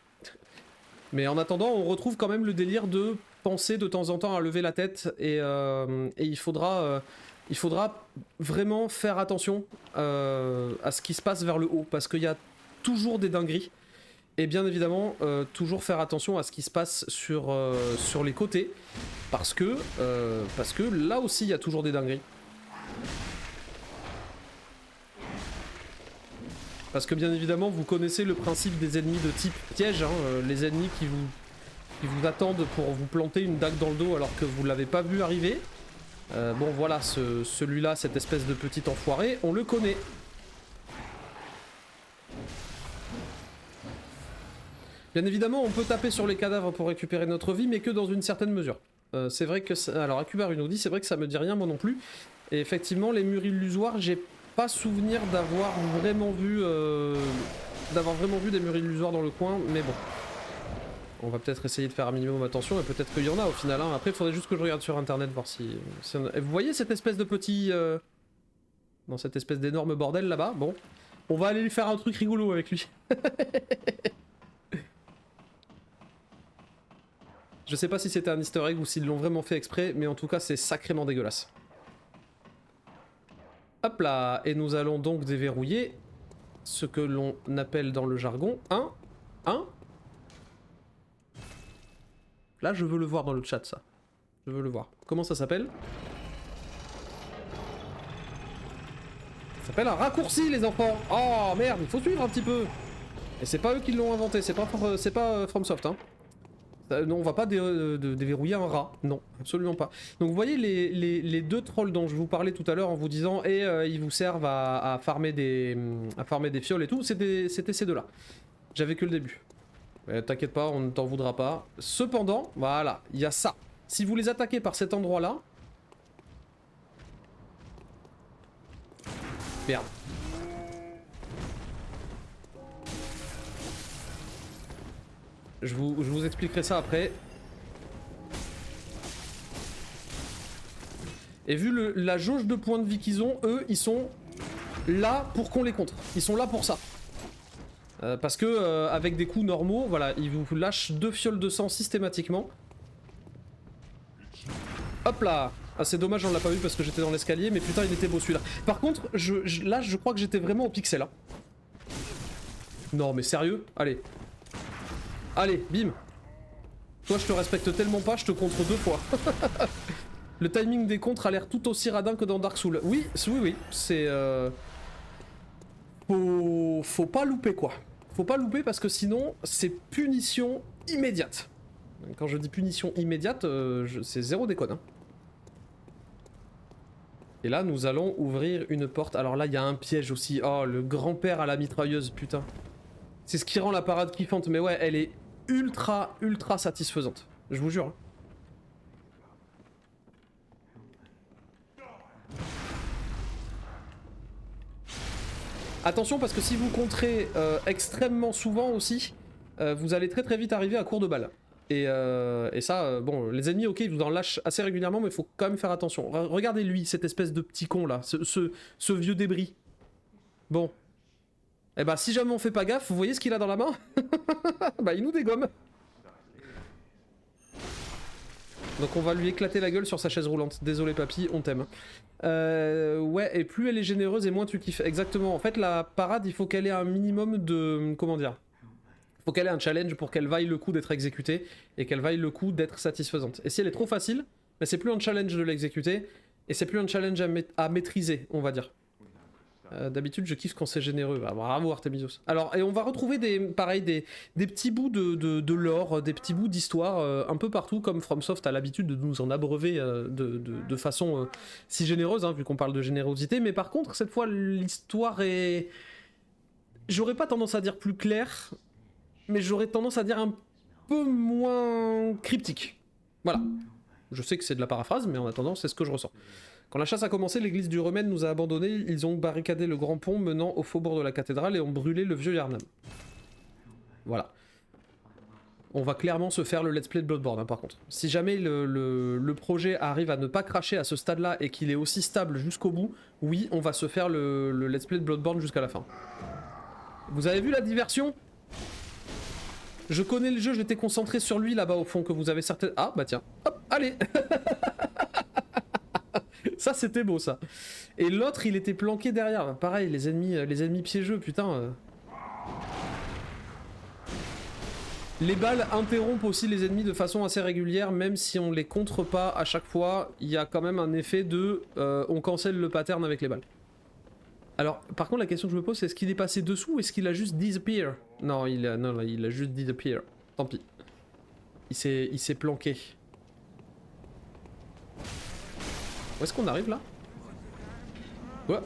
Mais en attendant, on retrouve quand même le délire de penser de temps en temps à lever la tête, et il faudra vraiment faire attention à ce qui se passe vers le haut, parce qu'il y a toujours des dingueries. Et bien évidemment, toujours faire attention à ce qui se passe sur les côtés, parce que là aussi il y a toujours des dingueries. Parce que bien évidemment, vous connaissez le principe des ennemis de type piège, hein, les ennemis qui vous attendent pour vous planter une dague dans le dos alors que vous l'avez pas vu arriver. Bon voilà, celui-là, cette espèce de petit enfoiré, on le connaît. Bien évidemment, on peut taper sur les cadavres pour récupérer notre vie, mais que dans une certaine mesure. C'est vrai que... Alors, Akubaru nous dit, c'est vrai que ça me dit rien, moi non plus. Et effectivement, les murs illusoires, j'ai pas souvenir d'avoir vraiment vu... des murs illusoires dans le coin, mais bon. On va peut-être essayer de faire un minimum attention, et peut-être qu'il y en a au final. Hein. Après, il faudrait juste que je regarde sur internet, voir si vous voyez cette espèce de petit... Dans cette espèce d'énorme bordel là-bas, bon. On va aller lui faire un truc rigolo avec lui. Je sais pas si c'était un easter egg ou s'ils l'ont vraiment fait exprès, mais en tout cas c'est sacrément dégueulasse. Hop là, et nous allons donc déverrouiller ce que l'on appelle dans le jargon un. Là je veux le voir dans le chat ça. Je veux le voir. Comment ça s'appelle? Ça s'appelle un raccourci les enfants. Oh merde, il faut suivre un petit peu. Et c'est pas eux qui l'ont inventé, c'est pas FromSoft hein. Non, on va pas déverrouiller un rat, non, absolument pas. Donc vous voyez les deux trolls dont je vous parlais tout à l'heure en vous disant ils vous servent à farmer des fioles et tout, c'était ces deux-là. J'avais que le début. T'inquiète pas, on ne t'en voudra pas. Cependant, voilà, il y a ça. Si vous les attaquez par cet endroit-là... Merde. Je vous expliquerai ça après. Et vu la jauge de points de vie qu'ils ont, eux, ils sont là pour qu'on les contre. Ils sont là pour ça. Parce que avec des coups normaux, voilà, ils vous lâchent 2 fioles de sang systématiquement. Hop là. Ah c'est dommage, on l'a pas vu parce que j'étais dans l'escalier, mais putain il était beau celui-là. Par contre, là je crois que j'étais vraiment au pixel. Hein. Non mais sérieux? Allez. Allez, bim. Toi je te respecte tellement pas, je te contre 2 fois. Le timing des contres a l'air tout aussi radin que dans Dark Souls. Oui, c'est... Faut pas louper quoi. Faut pas louper parce que sinon c'est punition immédiate. Quand je dis punition immédiate, c'est zéro déconne. Hein. Et là nous allons ouvrir une porte. Alors là il y a un piège aussi. Oh le grand-père à la mitrailleuse, putain. C'est ce qui rend la parade kiffante. Mais ouais, elle est ultra satisfaisante. Je vous jure. Attention parce que si vous contrez extrêmement souvent aussi, vous allez très vite arriver à court de balles. Et ça, bon, les ennemis, ok, ils vous en lâchent assez régulièrement, mais il faut quand même faire attention. Regardez lui, cette espèce de petit con là, ce vieux débris. Bon. Eh bah si jamais on fait pas gaffe, vous voyez ce qu'il a dans la main? Bah il nous dégomme. Donc on va lui éclater la gueule sur sa chaise roulante. Désolé papy, on t'aime. Ouais, et plus elle est généreuse et moins tu kiffes. Exactement. En fait, la parade, il faut qu'elle ait un minimum de... Comment dire? Il faut qu'elle ait un challenge pour qu'elle vaille le coup d'être exécutée et qu'elle vaille le coup d'être satisfaisante. Et si elle est trop facile, bah, c'est plus un challenge de l'exécuter et c'est plus un challenge à maîtriser, on va dire. D'habitude, je kiffe quand c'est généreux. Bah, bravo Artemisos. Alors, et on va retrouver des petits bouts de lore, des petits bouts d'histoire un peu partout, comme FromSoft a l'habitude de nous en abreuver de façon si généreuse, hein, vu qu'on parle de générosité. Mais par contre, cette fois, l'histoire est... J'aurais pas tendance à dire plus claire, mais j'aurais tendance à dire un peu moins cryptique. Voilà. Je sais que c'est de la paraphrase, mais en attendant, c'est ce que je ressens. Quand la chasse a commencé, l'église du Remède nous a abandonnés, ils ont barricadé le grand pont menant au faubourg de la cathédrale et ont brûlé le vieux Yharnam. Voilà. On va clairement se faire le let's play de Bloodborne, hein, par contre. Si jamais le projet arrive à ne pas cracher à ce stade-là et qu'il est aussi stable jusqu'au bout, oui, on va se faire le let's play de Bloodborne jusqu'à la fin. Vous avez vu la diversion ? Je connais le jeu, j'étais concentré sur lui là-bas au fond, que vous avez certaines... Ah, bah tiens, hop, allez. Ça c'était beau ça. Et l'autre il était planqué derrière. Pareil, les ennemis piégeux, putain. Les balles interrompent aussi les ennemis de façon assez régulière, même si on les contre pas à chaque fois, il y a quand même un effet de on cancelle le pattern avec les balles. Alors, par contre, la question que je me pose, c'est est-ce qu'il est passé dessous ou est-ce qu'il a juste disappear? Non, il a juste disappear. Tant pis. Il s'est planqué. Où est-ce qu'on arrive là? Ouais.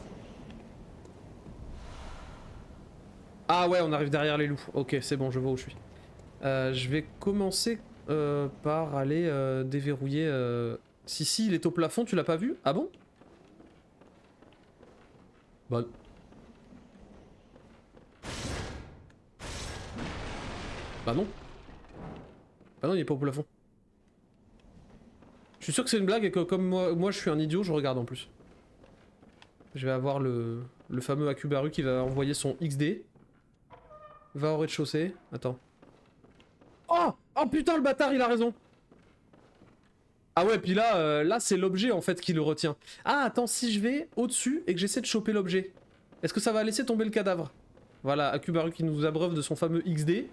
Ah ouais, on arrive derrière les loups. Ok, c'est bon, je vois où je suis. Je vais commencer par aller déverrouiller... Si, il est au plafond, tu l'as pas vu? Ah bon? Bah... Bah non. Bah non, il est pas au plafond. Je suis sûr que c'est une blague et que comme moi je suis un idiot, je regarde en plus. Je vais avoir le fameux Akubaru qui va envoyer son XD. Va au rez-de-chaussée. Attends. Oh! Oh putain, le bâtard, il a raison! Ah ouais, puis là, là c'est l'objet en fait qui le retient. Ah, attends, si je vais au-dessus et que j'essaie de choper l'objet, est-ce que ça va laisser tomber le cadavre? Voilà, Akubaru qui nous abreuve de son fameux XD.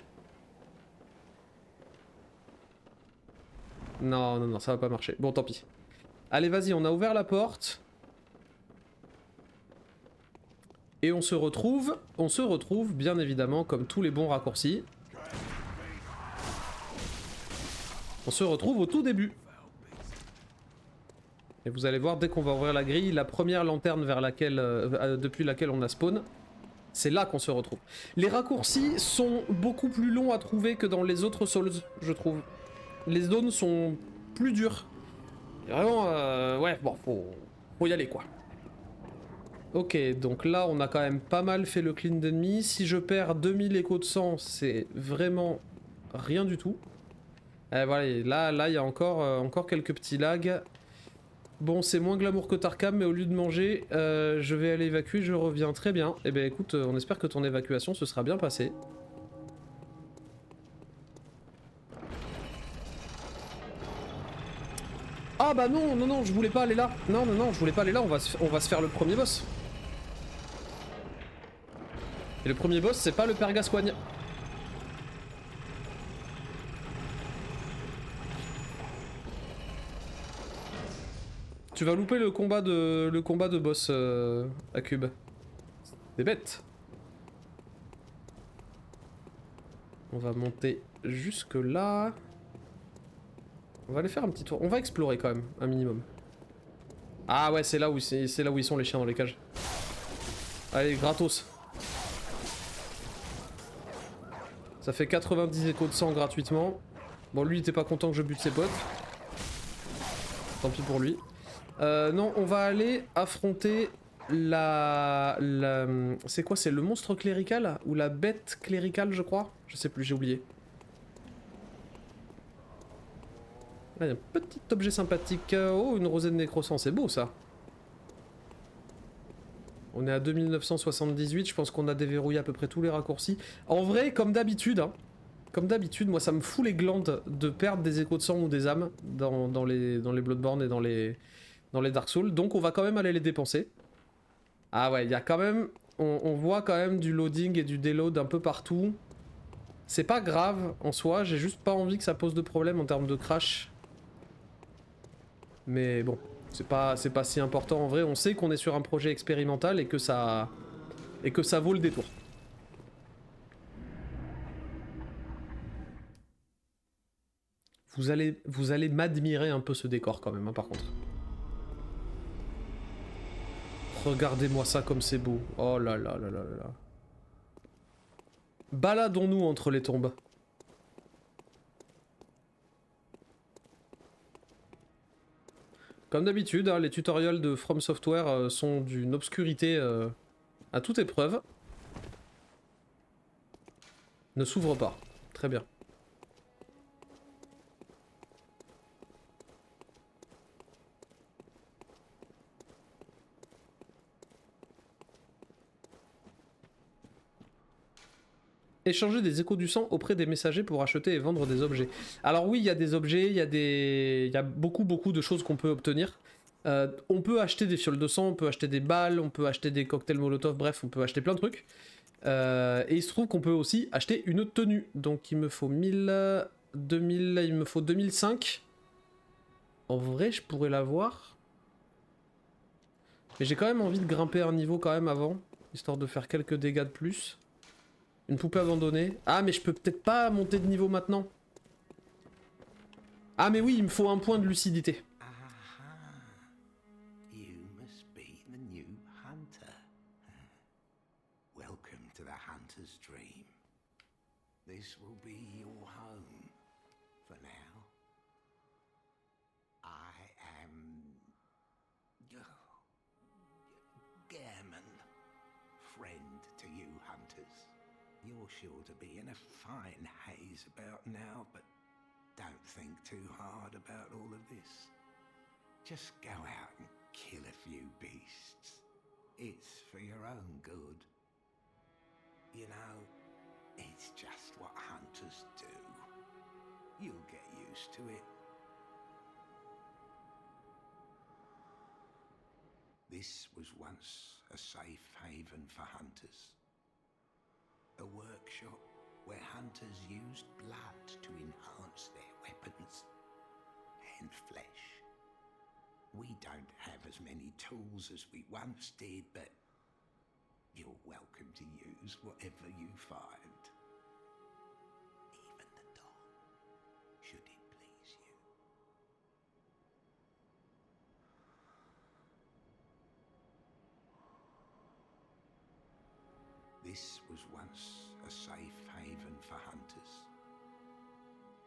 Non, non, non, ça va pas marcher. Bon, tant pis. Allez, vas-y, on a ouvert la porte. Et on se retrouve bien évidemment comme tous les bons raccourcis. On se retrouve au tout début. Et vous allez voir, dès qu'on va ouvrir la grille, la première lanterne vers laquelle, depuis laquelle on a spawn, c'est là qu'on se retrouve. Les raccourcis sont beaucoup plus longs à trouver que dans les autres Souls, je trouve. Les zones sont plus dures. Et vraiment, ouais, bon, faut y aller quoi. Ok, donc là on a quand même pas mal fait le clean d'ennemis. Si je perds 2000 échos de sang, c'est vraiment rien du tout. Voilà, là il y a encore quelques petits lags. Bon, c'est moins glamour que Tarkam, mais au lieu de manger, je vais aller évacuer, je reviens très bien. Eh ben écoute, on espère que ton évacuation se sera bien passée. Ah bah non, non, non, je voulais pas aller là. Non, non, non, je voulais pas aller là, on va se faire le premier boss. Et le premier boss, c'est pas le père Gascoigne. Tu vas louper le combat de boss à cube. C'est bête. On va monter jusque là. On va aller faire un petit tour. On va explorer quand même, un minimum. Ah ouais, c'est là où ils sont les chiens dans les cages. Allez, gratos. Ça fait 90 échos de sang gratuitement. Bon, lui il était pas content que je bute ses potes. Tant pis pour lui. Non, on va aller affronter c'est quoi? C'est le monstre clérical? Ou la bête cléricale, je crois? Je sais plus, j'ai oublié. Là, il y a un petit objet sympathique. Oh, une rosée de nécrosant, c'est beau ça. On est à 2978, je pense qu'on a déverrouillé à peu près tous les raccourcis. En vrai, comme d'habitude, hein, comme d'habitude, moi ça me fout les glandes de perdre des échos de sang ou des âmes dans les Bloodborne et dans les Dark Souls, donc on va quand même aller les dépenser. Ah ouais, il y a quand même... On voit quand même du loading et du déload un peu partout. C'est pas grave en soi, j'ai juste pas envie que ça pose de problème en termes de crash. Mais bon, c'est pas si important en vrai, on sait qu'on est sur un projet expérimental et que ça vaut le détour. Vous allez m'admirer un peu ce décor quand même, hein, par contre. Regardez-moi ça comme c'est beau. Oh là là là là là. Baladons-nous entre les tombes. Comme d'habitude, hein, les tutoriels de From Software sont d'une obscurité à toute épreuve. Ne s'ouvre pas. Très bien. Échanger des échos du sang auprès des messagers pour acheter et vendre des objets. Alors oui, il y a des objets, il y a beaucoup de choses qu'on peut obtenir. On peut acheter des fioles de sang, on peut acheter des balles, on peut acheter des cocktails molotov, bref, on peut acheter plein de trucs. Et il se trouve qu'on peut aussi acheter une tenue. Donc il me faut 1000, 2000, il me faut 2005. En vrai, je pourrais l'avoir. Mais j'ai quand même envie de grimper un niveau quand même avant, histoire de faire quelques dégâts de plus. Une poupée abandonnée. Ah, mais je peux peut-être pas monter de niveau maintenant. Ah, mais oui, il me faut un point de lucidité. You must be the new hunter. Welcome to the hunter's dream. This will be your home for now. I am Gairman, friend to you hunters. You're sure to be in a fine haze about now, but don't think too hard about all of this. Just go out and kill a few beasts. It's for your own good. You know, it's just what hunters do. You'll get used to it. This was once a safe haven for hunters. A workshop where hunters used blood to enhance their weapons and flesh. We don't have as many tools as we once did, but you're welcome to use whatever you find. Even the dog, should it please you. This was once a safe haven for hunters.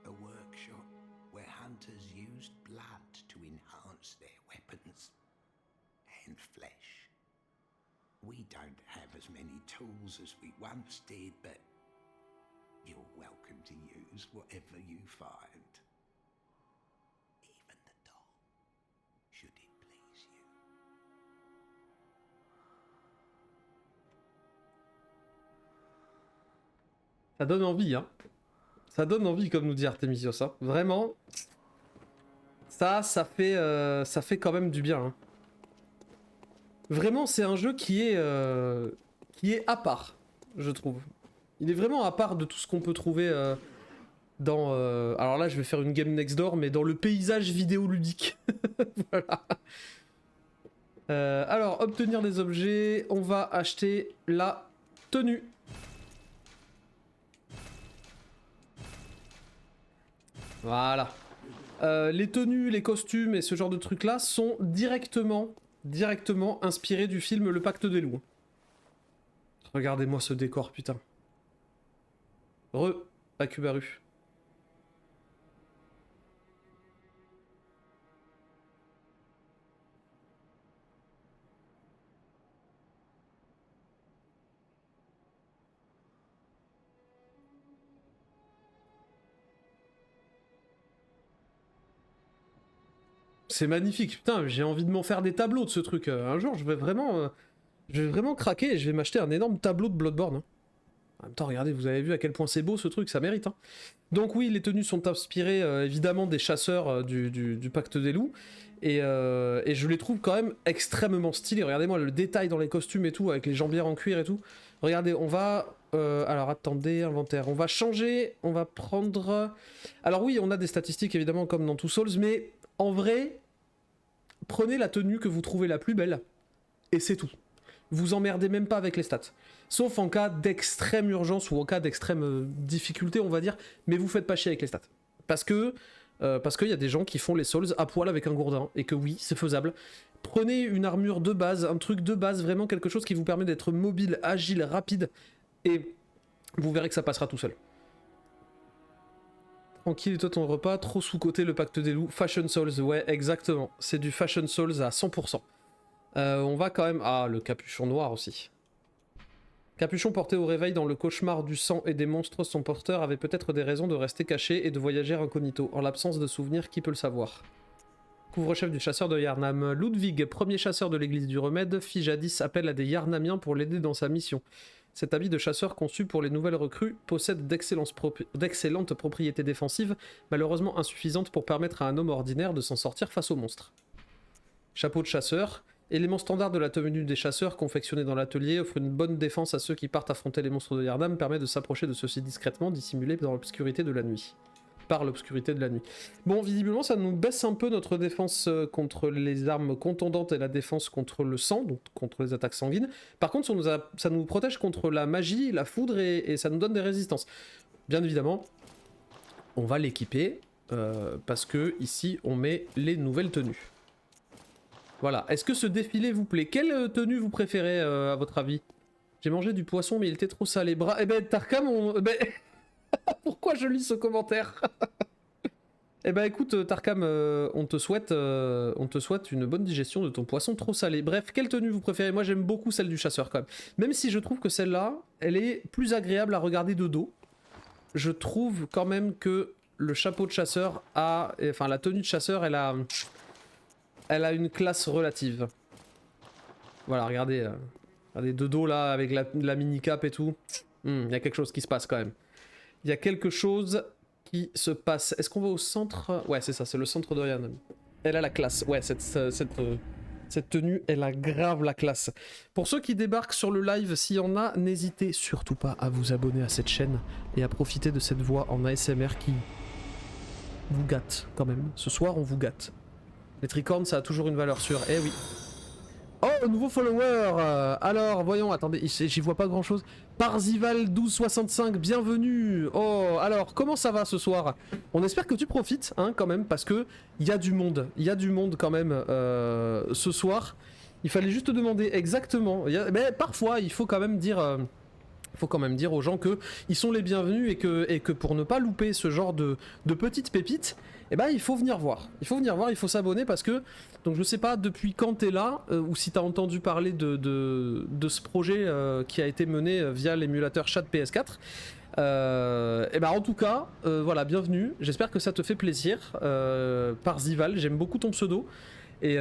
A workshop where hunters used blood to enhance their weapons and flesh. We don't have as many tools as we once did, but you're welcome to use whatever you find. Even the dog, should it please you. Ça donne envie, hein. Ça donne envie, comme nous dit Artemisios, hein. Vraiment, ça fait quand même du bien, hein. Vraiment, c'est un jeu qui est à part, je trouve. Il est vraiment à part de tout ce qu'on peut trouver dans... alors là, je vais faire une game next door, mais dans le paysage vidéoludique. Voilà. Alors, obtenir des objets, on va acheter la tenue. Voilà. Les tenues, les costumes et ce genre de trucs là sont directement inspirés du film Le Pacte des Loups. Regardez-moi ce décor, putain. Akubaru. C'est magnifique, putain, j'ai envie de m'en faire des tableaux de ce truc. Un jour, je vais vraiment craquer et je vais m'acheter un énorme tableau de Bloodborne. Hein. En même temps, regardez, vous avez vu à quel point c'est beau ce truc, ça mérite. Hein. Donc oui, les tenues sont inspirées évidemment des chasseurs du Pacte des Loups. Et je les trouve quand même extrêmement stylés. Regardez-moi le détail dans les costumes et tout, avec les jambières en cuir et tout. Regardez, on va... alors attendez, inventaire. On va changer, on va prendre... Alors oui, on a des statistiques évidemment comme dans Two Souls, mais en vrai, prenez la tenue que vous trouvez la plus belle, et c'est tout. Vous emmerdez même pas avec les stats. Sauf en cas d'extrême urgence ou en cas d'extrême difficulté, on va dire, mais vous faites pas chier avec les stats. Parce qu'il y a des gens qui font les Souls à poil avec un gourdin, et que oui, c'est faisable. Prenez une armure de base, un truc de base, vraiment quelque chose qui vous permet d'être mobile, agile, rapide, et vous verrez que ça passera tout seul. Tranquille, et toi ton repas, trop sous-coté le Pacte des Loups. Fashion Souls, ouais, exactement. C'est du Fashion Souls à 100%. On va quand même... Ah, le capuchon noir aussi. Capuchon porté au réveil dans le cauchemar du sang et des monstres, son porteur avait peut-être des raisons de rester caché et de voyager incognito. En l'absence de souvenirs, qui peut le savoir? Couvre-chef du chasseur de Yarnam. Ludwig, premier chasseur de l'église du Remède, fit jadis appel à des Yarnamiens pour l'aider dans sa mission. Cet habit de chasseur conçu pour les nouvelles recrues possède d'excellentes propriétés défensives, malheureusement insuffisantes pour permettre à un homme ordinaire de s'en sortir face aux monstres. Chapeau de chasseur. Élément standard de la tenue des chasseurs confectionné dans l'atelier, offre une bonne défense à ceux qui partent affronter les monstres de Yharnam, permet de s'approcher de ceux-ci discrètement, dissimulés dans l'obscurité de la nuit. Par l'obscurité de la nuit. Bon, visiblement, ça nous baisse un peu notre défense contre les armes contondantes et la défense contre le sang, donc contre les attaques sanguines. Par contre, ça nous protège contre la magie, la foudre et ça nous donne des résistances. Bien évidemment, on va l'équiper parce que ici, on met les nouvelles tenues. Voilà. Est-ce que ce défilé vous plaît? Quelle tenue vous préférez à votre avis? J'ai mangé du poisson, mais il était trop salé. Eh ben, Tarkam, Pourquoi je lis ce commentaire? Eh ben écoute Tarkam, on te souhaite une bonne digestion de ton poisson trop salé. Bref, quelle tenue vous préférez? Moi j'aime beaucoup celle du chasseur quand même. Même si je trouve que celle-là, elle est plus agréable à regarder de dos. Je trouve quand même que le chapeau de chasseur a... Enfin la tenue de chasseur, elle a une classe relative. Voilà, regardez, regardez de dos là, avec la mini-cape et tout. Il y a quelque chose qui se passe quand même. Il y a quelque chose qui se passe. Est-ce qu'on va au centre? Ouais, c'est ça, c'est le centre de Ryan. Elle a la classe. Ouais, cette tenue, elle a grave la classe. Pour ceux qui débarquent sur le live, s'il y en a, n'hésitez surtout pas à vous abonner à cette chaîne et à profiter de cette voix en ASMR qui vous gâte quand même. Ce soir, on vous gâte. Les tricornes, ça a toujours une valeur sûre. Eh oui. Oh, nouveau follower. Alors, voyons, attendez, j'y vois pas grand chose. Parzival1265, bienvenue. Oh, alors, comment ça va ce soir? On espère que tu profites, hein, quand même, parce que il y a du monde. Il y a du monde quand même ce soir. Il fallait juste te demander exactement. Mais parfois, il faut quand même dire... aux gens que ils sont les bienvenus et que pour ne pas louper ce genre de petites pépites, eh ben il faut venir voir. Il faut venir voir, il faut s'abonner parce que, donc je sais pas depuis quand t'es là, ou si t'as entendu parler de ce projet qui a été mené via l'émulateur chat PS4. Et ben en tout cas, voilà, bienvenue. J'espère que ça te fait plaisir. Parzival, j'aime beaucoup ton pseudo. Et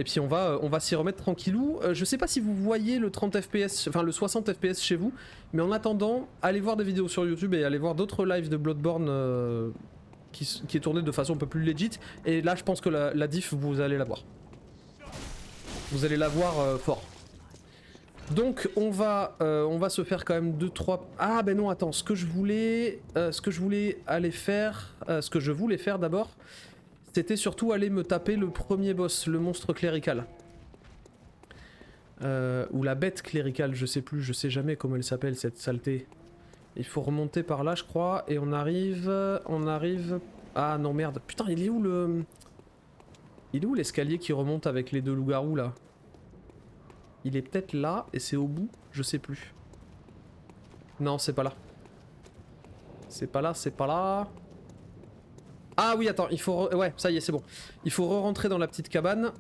puis on va s'y remettre tranquillou. Je sais pas si vous voyez le 30 fps, enfin le 60 fps chez vous, mais en attendant, allez voir des vidéos sur YouTube et allez voir d'autres lives de Bloodborne qui est tourné de façon un peu plus legit. Et là je pense que la diff, vous allez la voir. Vous allez la voir fort. Donc on va se faire quand même 2-3... Ah ben non, attends, ce que je voulais faire d'abord, c'était surtout aller me taper le premier boss, le monstre clérical. Ou la bête cléricale, je sais plus, je sais jamais comment elle s'appelle cette saleté. Il faut remonter par là je crois, et on arrive... Ah non merde, putain il est où le... Il est où l'escalier qui remonte avec les deux loups-garous là? Il est peut-être là, et c'est au bout, je sais plus. Non, c'est pas là. C'est pas là, c'est pas là... Ah oui, attends, il faut... Ouais, ça y est, c'est bon. Il faut re-rentrer dans la petite cabane.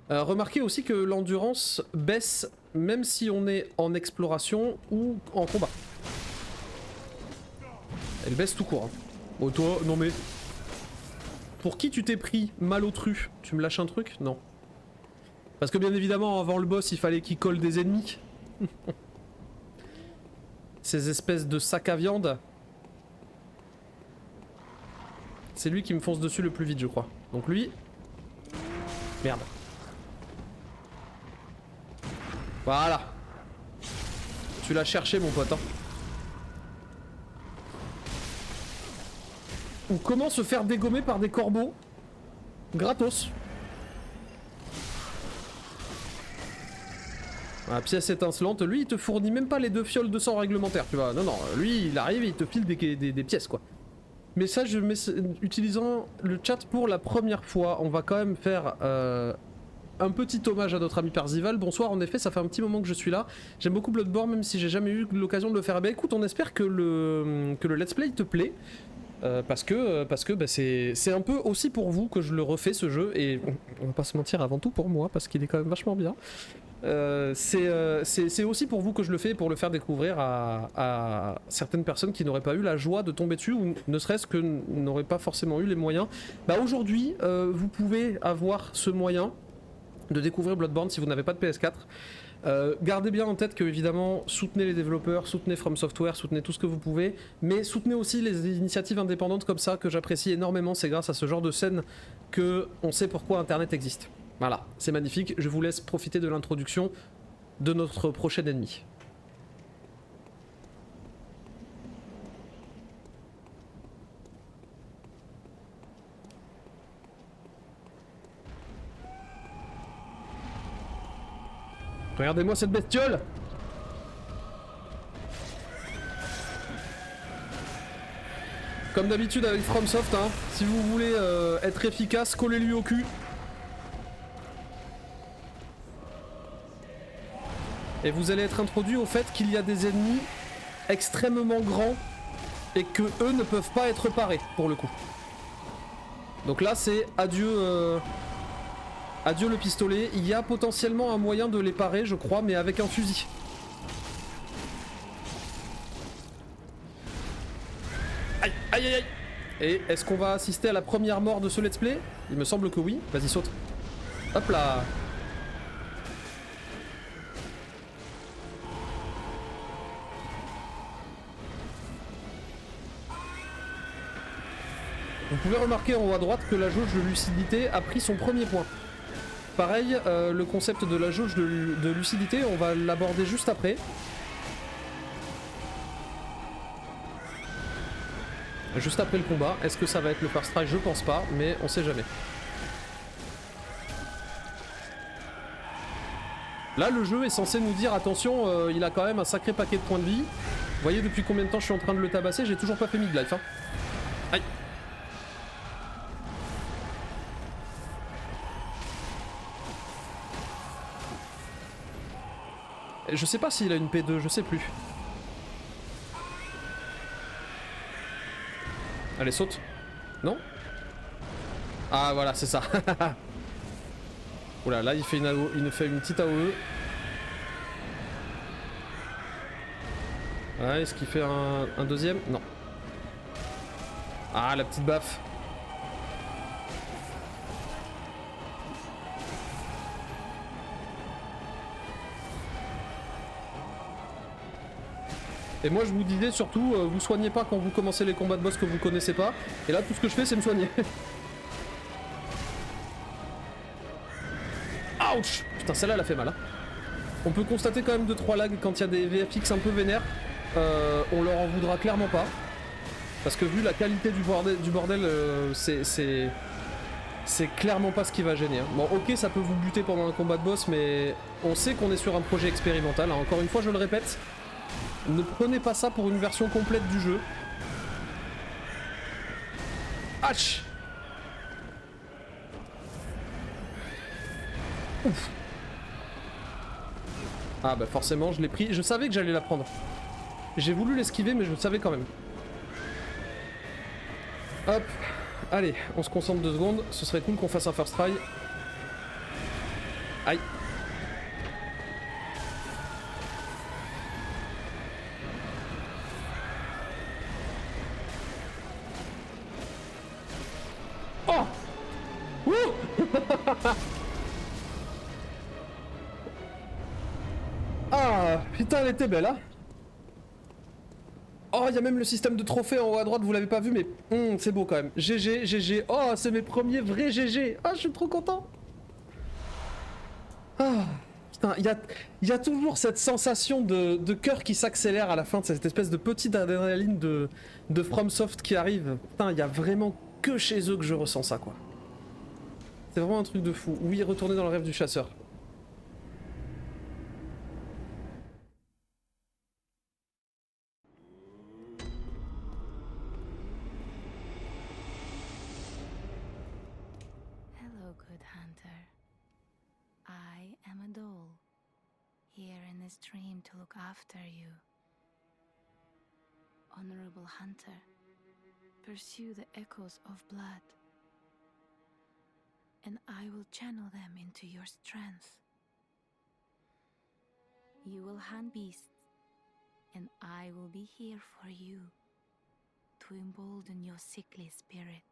Remarquez aussi que l'endurance baisse même si on est en exploration ou en combat. Elle baisse tout court. Hein. Oh toi, non mais... Pour qui tu t'es pris malotru? Tu me lâches un truc? Non. Parce que bien évidemment, avant le boss, il fallait qu'il colle des ennemis. Ces espèces de sacs à viande. C'est lui qui me fonce dessus le plus vite, je crois. Donc lui... Merde. Voilà. Tu l'as cherché, mon pote. Hein. Ou comment se faire dégommer par des corbeaux gratos. La pièce étincelante, lui il te fournit même pas les 2 fioles de sang réglementaires, tu vois. Non, non, lui il arrive et il te file des pièces quoi. Message utilisant le chat pour la première fois. On va quand même faire un petit hommage à notre ami Parzival. Bonsoir, en effet, ça fait un petit moment que je suis là. J'aime beaucoup Bloodborne, même si j'ai jamais eu l'occasion de le faire. Bah écoute, on espère que le let's play te plaît. Parce que bah, c'est un peu aussi pour vous que je le refais ce jeu. Et on va pas se mentir, avant tout pour moi, parce qu'il est quand même vachement bien. C'est aussi pour vous que je le fais, pour le faire découvrir à certaines personnes qui n'auraient pas eu la joie de tomber dessus ou ne serait-ce que n'auraient pas forcément eu les moyens. Bah aujourd'hui vous pouvez avoir ce moyen de découvrir Bloodborne si vous n'avez pas de PS4. Gardez bien en tête que évidemment soutenez les développeurs, soutenez From Software, soutenez tout ce que vous pouvez, mais soutenez aussi les initiatives indépendantes comme ça que j'apprécie énormément. C'est grâce à ce genre de scène que on sait pourquoi Internet existe. Voilà, c'est magnifique. Je vous laisse profiter de l'introduction de notre prochain ennemi. Regardez-moi cette bestiole! Comme d'habitude avec FromSoft, hein, si vous voulez être efficace, collez-lui au cul. Et vous allez être introduit au fait qu'il y a des ennemis extrêmement grands et que eux ne peuvent pas être parés pour le coup. Donc là c'est adieu, adieu le pistolet. Il y a potentiellement un moyen de les parer je crois, mais avec un fusil. Aïe aïe aïe aïe. Et est-ce qu'on va assister à la première mort de ce let's play? Il me semble que oui. Vas-y saute. Hop là. Vous pouvez remarquer en haut à droite que la jauge de lucidité a pris son premier point. Pareil, le concept de la jauge de lucidité, on va l'aborder juste après. Juste après le combat. Est-ce que ça va être le first strike? Je pense pas, mais on sait jamais. Là, le jeu est censé nous dire, attention, il a quand même un sacré paquet de points de vie. Vous voyez depuis combien de temps je suis en train de le tabasser? J'ai toujours pas fait mid-life. Hein. Aïe. Je sais pas s'il a une P2, je sais plus. Allez, saute. Non? Ah, voilà, c'est ça. Oula, là, il fait une petite AOE. Ouais, est-ce qu'il fait un deuxième? Non. Ah, la petite baffe. Et moi je vous disais surtout, vous soignez pas quand vous commencez les combats de boss que vous connaissez pas. Et là tout ce que je fais c'est me soigner. Ouch. Putain celle-là elle a fait mal hein. On peut constater quand même 2-3 lags quand il y a des VFX un peu vénères. On leur en voudra clairement pas. Parce que vu la qualité du bordel c'est clairement pas ce qui va gêner. Hein. Bon ok ça peut vous buter pendant un combat de boss mais on sait qu'on est sur un projet expérimental. Hein. Encore une fois je le répète. Ne prenez pas ça pour une version complète du jeu. Hatch. Ouf. Ah bah forcément je l'ai pris. Je savais que j'allais la prendre. J'ai voulu l'esquiver mais je le savais quand même. Hop. Allez, on se concentre 2 secondes. Ce serait cool qu'on fasse un first try. Aïe. Oh! Wouh! Ah, putain, elle était belle, hein? Oh, il y a même le système de trophée en haut à droite, vous l'avez pas vu, mais c'est beau quand même. GG, GG. Oh, c'est mes premiers vrais GG. Ah, je suis trop content. Ah, putain, il y a toujours cette sensation de cœur qui s'accélère à la fin de cette espèce de petite adrénaline de FromSoft qui arrive. Putain, il y a vraiment que chez eux que je ressens ça, quoi. C'est vraiment un truc de fou. Oui, retourner dans le rêve du chasseur. Hello, good hunter. I am a doll, here in this dream to look after you. Honorable hunter, pursue the echoes of blood, and I will channel them into your strength. You will hunt beasts, and I will be here for you, to embolden your sickly spirit.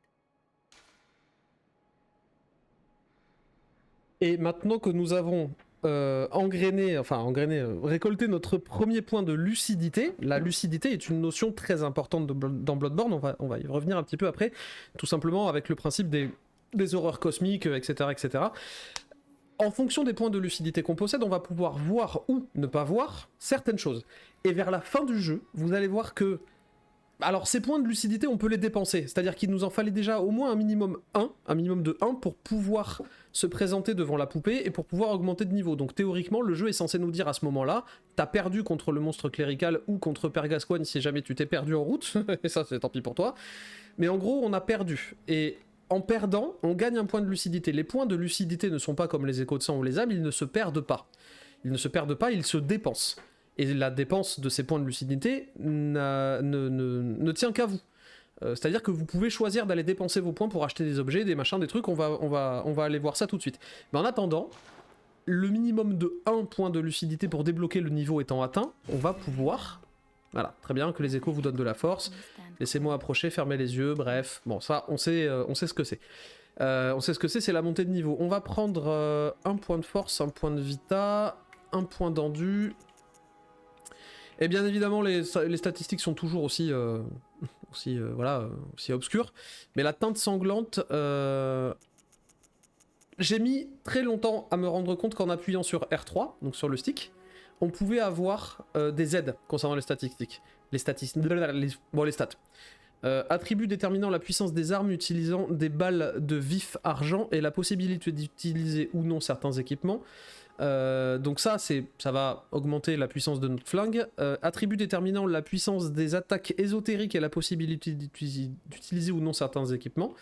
Et maintenant que nous avons récolté notre premier point de lucidité, la lucidité est une notion très importante dans Bloodborne, on va y revenir un petit peu après, tout simplement avec le principe des horreurs cosmiques, etc., etc. En fonction des points de lucidité qu'on possède, on va pouvoir voir ou ne pas voir certaines choses. Et vers la fin du jeu, vous allez voir que... Alors ces points de lucidité, on peut les dépenser, c'est-à-dire qu'il nous en fallait déjà au moins un minimum de 1 pour pouvoir se présenter devant la poupée et pour pouvoir augmenter de niveau. Donc théoriquement, le jeu est censé nous dire à ce moment-là, t'as perdu contre le monstre clérical ou contre Père Gascoigne si jamais tu t'es perdu en route, et ça c'est tant pis pour toi. Mais en gros, on a perdu. Et en perdant, on gagne un point de lucidité. Les points de lucidité ne sont pas comme les échos de sang ou les âmes, ils ne se perdent pas. Ils ne se perdent pas, ils se dépensent. Et la dépense de ces points de lucidité ne tient qu'à vous. C'est-à-dire que vous pouvez choisir d'aller dépenser vos points pour acheter des objets, des machins, des trucs, on va aller voir ça tout de suite. Mais en attendant, le minimum de 1 point de lucidité pour débloquer le niveau étant atteint, on va pouvoir... Voilà, très bien, que les échos vous donnent de la force. Laissez-moi approcher, fermez les yeux, bref. Bon, ça, on sait ce que c'est. On sait ce que c'est la montée de niveau. On va prendre 1 point de force, 1 point de vita, 1 point d'endu. Et bien évidemment, les statistiques sont toujours aussi obscures. Mais la teinte sanglante... J'ai mis très longtemps à me rendre compte qu'en appuyant sur R3, donc sur le stick, on pouvait avoir des aides concernant les statistiques. Les stats. Attribut déterminant la puissance des armes utilisant des balles de vif argent et la possibilité d'utiliser ou non certains équipements. Donc ça va augmenter la puissance de notre flingue. Attribut déterminant la puissance des attaques ésotériques et la possibilité d'utiliser ou non certains équipements.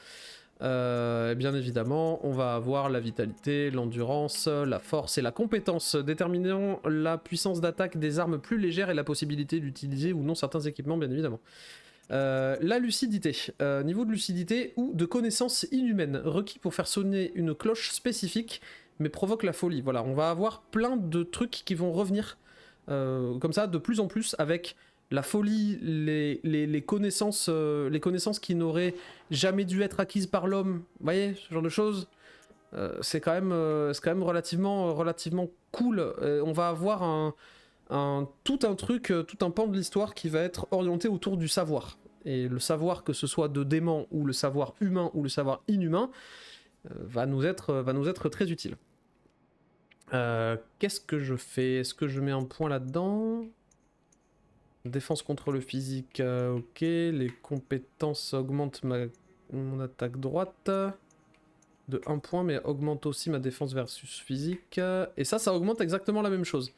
Bien évidemment, on va avoir la vitalité, l'endurance, la force et la compétence, déterminant la puissance d'attaque des armes plus légères et la possibilité d'utiliser ou non certains équipements, bien évidemment. La lucidité, niveau de lucidité ou de connaissance inhumaine, requis pour faire sonner une cloche spécifique, mais provoque la folie. Voilà, on va avoir plein de trucs qui vont revenir comme ça de plus en plus avec... La folie, les connaissances qui n'auraient jamais dû être acquises par l'homme, vous voyez, ce genre de choses, c'est quand même relativement cool. On va avoir tout un pan de l'histoire qui va être orienté autour du savoir. Et le savoir, que ce soit de démons ou le savoir humain ou le savoir inhumain, va nous être très utile. Qu'est-ce que je fais? Est-ce que je mets un point là-dedans? Défense contre le physique, ok. Les compétences augmentent mon attaque droite de 1 point, mais augmente aussi ma défense versus physique. Et ça augmente exactement la même chose.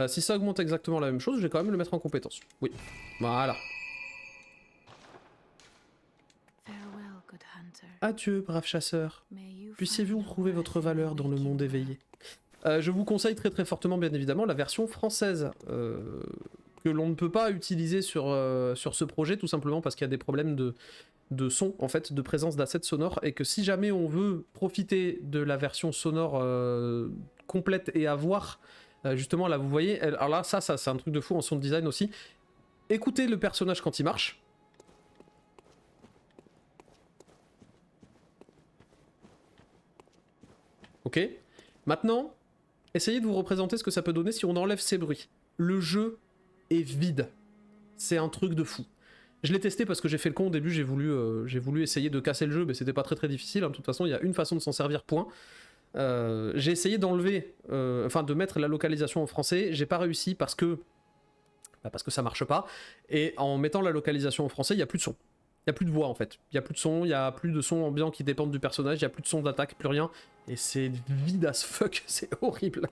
Si ça augmente exactement la même chose, je vais quand même le mettre en compétence. Oui, voilà. Adieu, brave chasseur. Puissiez-vous trouver votre valeur dans le monde éveillé. Je vous conseille très très fortement, bien évidemment, la version française. Que l'on ne peut pas utiliser sur ce projet, tout simplement parce qu'il y a des problèmes de son, en fait, de présence d'assets sonores, et que si jamais on veut profiter de la version sonore complète et avoir, justement, là, vous voyez, alors là, ça c'est un truc de fou en sound design aussi, écoutez le personnage quand il marche. Ok. Maintenant, essayez de vous représenter ce que ça peut donner si on enlève ces bruits. Le jeu est vide. C'est un truc de fou. Je l'ai testé parce que j'ai fait le con au début, j'ai voulu essayer de casser le jeu, mais c'était pas très très difficile, hein. De toute façon il y a une façon de s'en servir, point. J'ai essayé d'enlever, de mettre la localisation en français, j'ai pas réussi parce que ça marche pas, et en mettant la localisation en français, il y a plus de son. Il y a plus de voix en fait, il y a plus de son, il y a plus de son ambiant qui dépendent du personnage, il y a plus de son d'attaque, plus rien, et c'est vide as fuck, c'est horrible.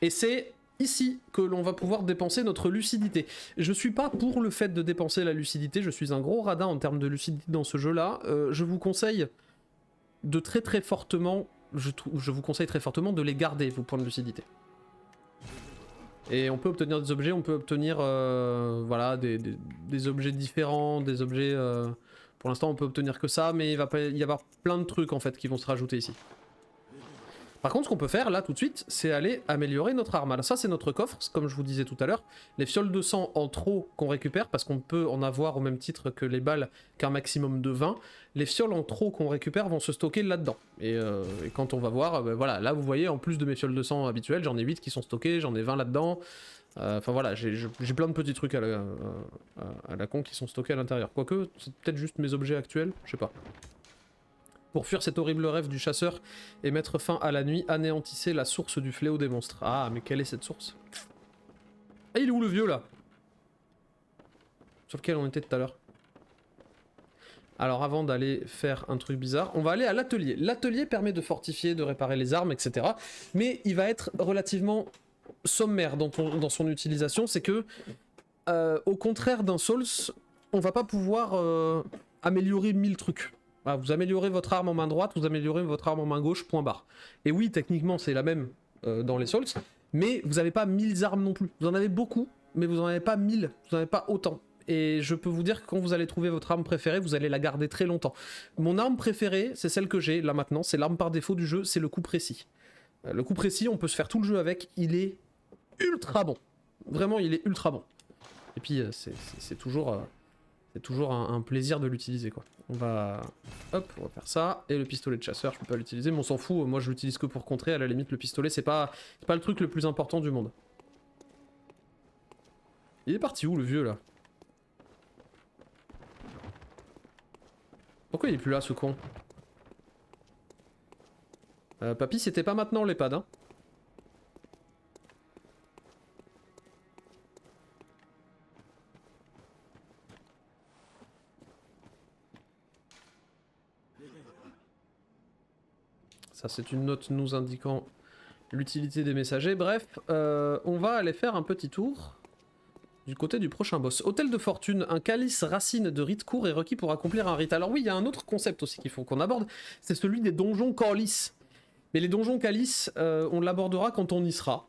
Et c'est ici que l'on va pouvoir dépenser notre lucidité. Je suis pas pour le fait de dépenser la lucidité, je suis un gros radin en termes de lucidité dans ce jeu-là. Je vous conseille de très très fortement, je vous conseille très fortement de les garder, vos points de lucidité. Et on peut obtenir des objets, on peut obtenir voilà, des objets différents, des objets... pour l'instant on peut obtenir que ça, mais il va y avoir plein de trucs en fait qui vont se rajouter ici. Par contre, ce qu'on peut faire là tout de suite, c'est aller améliorer notre arme. Alors ça, c'est notre coffre, comme je vous disais tout à l'heure. Les fioles de sang en trop qu'on récupère, parce qu'on peut en avoir au même titre que les balles qu'un maximum de 20. Les fioles en trop qu'on récupère vont se stocker là-dedans. Et quand on va voir, voilà, là vous voyez, en plus de mes fioles de sang habituelles, j'en ai 8 qui sont stockées, j'en ai 20 là-dedans. Enfin voilà, j'ai plein de petits trucs à la con qui sont stockés à l'intérieur. Quoique, c'est peut-être juste mes objets actuels, je sais pas. Pour fuir cet horrible rêve du chasseur et mettre fin à la nuit, anéantissez la source du fléau des monstres. Ah, mais quelle est cette source? Ah, il est où le vieux là? Sur lequel on était tout à l'heure. Alors avant d'aller faire un truc bizarre, on va aller à l'atelier. L'atelier permet de fortifier, de réparer les armes, etc. Mais il va être relativement sommaire dans son utilisation. C'est que, au contraire d'un Souls, on va pas pouvoir améliorer 1000 trucs. Voilà, vous améliorez votre arme en main droite, vous améliorez votre arme en main gauche, point barre. Et oui, techniquement c'est la même dans les Souls, mais vous n'avez pas 1000 armes non plus. Vous en avez beaucoup, mais vous n'en avez pas 1000, vous n'en avez pas autant. Et je peux vous dire que quand vous allez trouver votre arme préférée, vous allez la garder très longtemps. Mon arme préférée, c'est celle que j'ai là maintenant, c'est l'arme par défaut du jeu, c'est le coup précis. Le coup précis, on peut se faire tout le jeu avec, il est ultra bon. Vraiment, il est ultra bon. Et puis, c'est toujours un plaisir de l'utiliser, quoi. On va faire ça. Et le pistolet de chasseur, je peux pas l'utiliser, mais on s'en fout. Moi, je l'utilise que pour contrer. À la limite, le pistolet, c'est pas le truc le plus important du monde. Il est parti où, le vieux, là? Pourquoi il est plus là, ce con? Papy, c'était pas maintenant l'EHPAD, hein? Ça, c'est une note nous indiquant l'utilité des messagers. Bref, on va aller faire un petit tour du côté du prochain boss. Hôtel de fortune, un calice racine de rite court est requis pour accomplir un rite. Alors oui, il y a un autre concept aussi qu'il faut qu'on aborde, c'est celui des donjons calice. Mais les donjons calice, on l'abordera quand on y sera.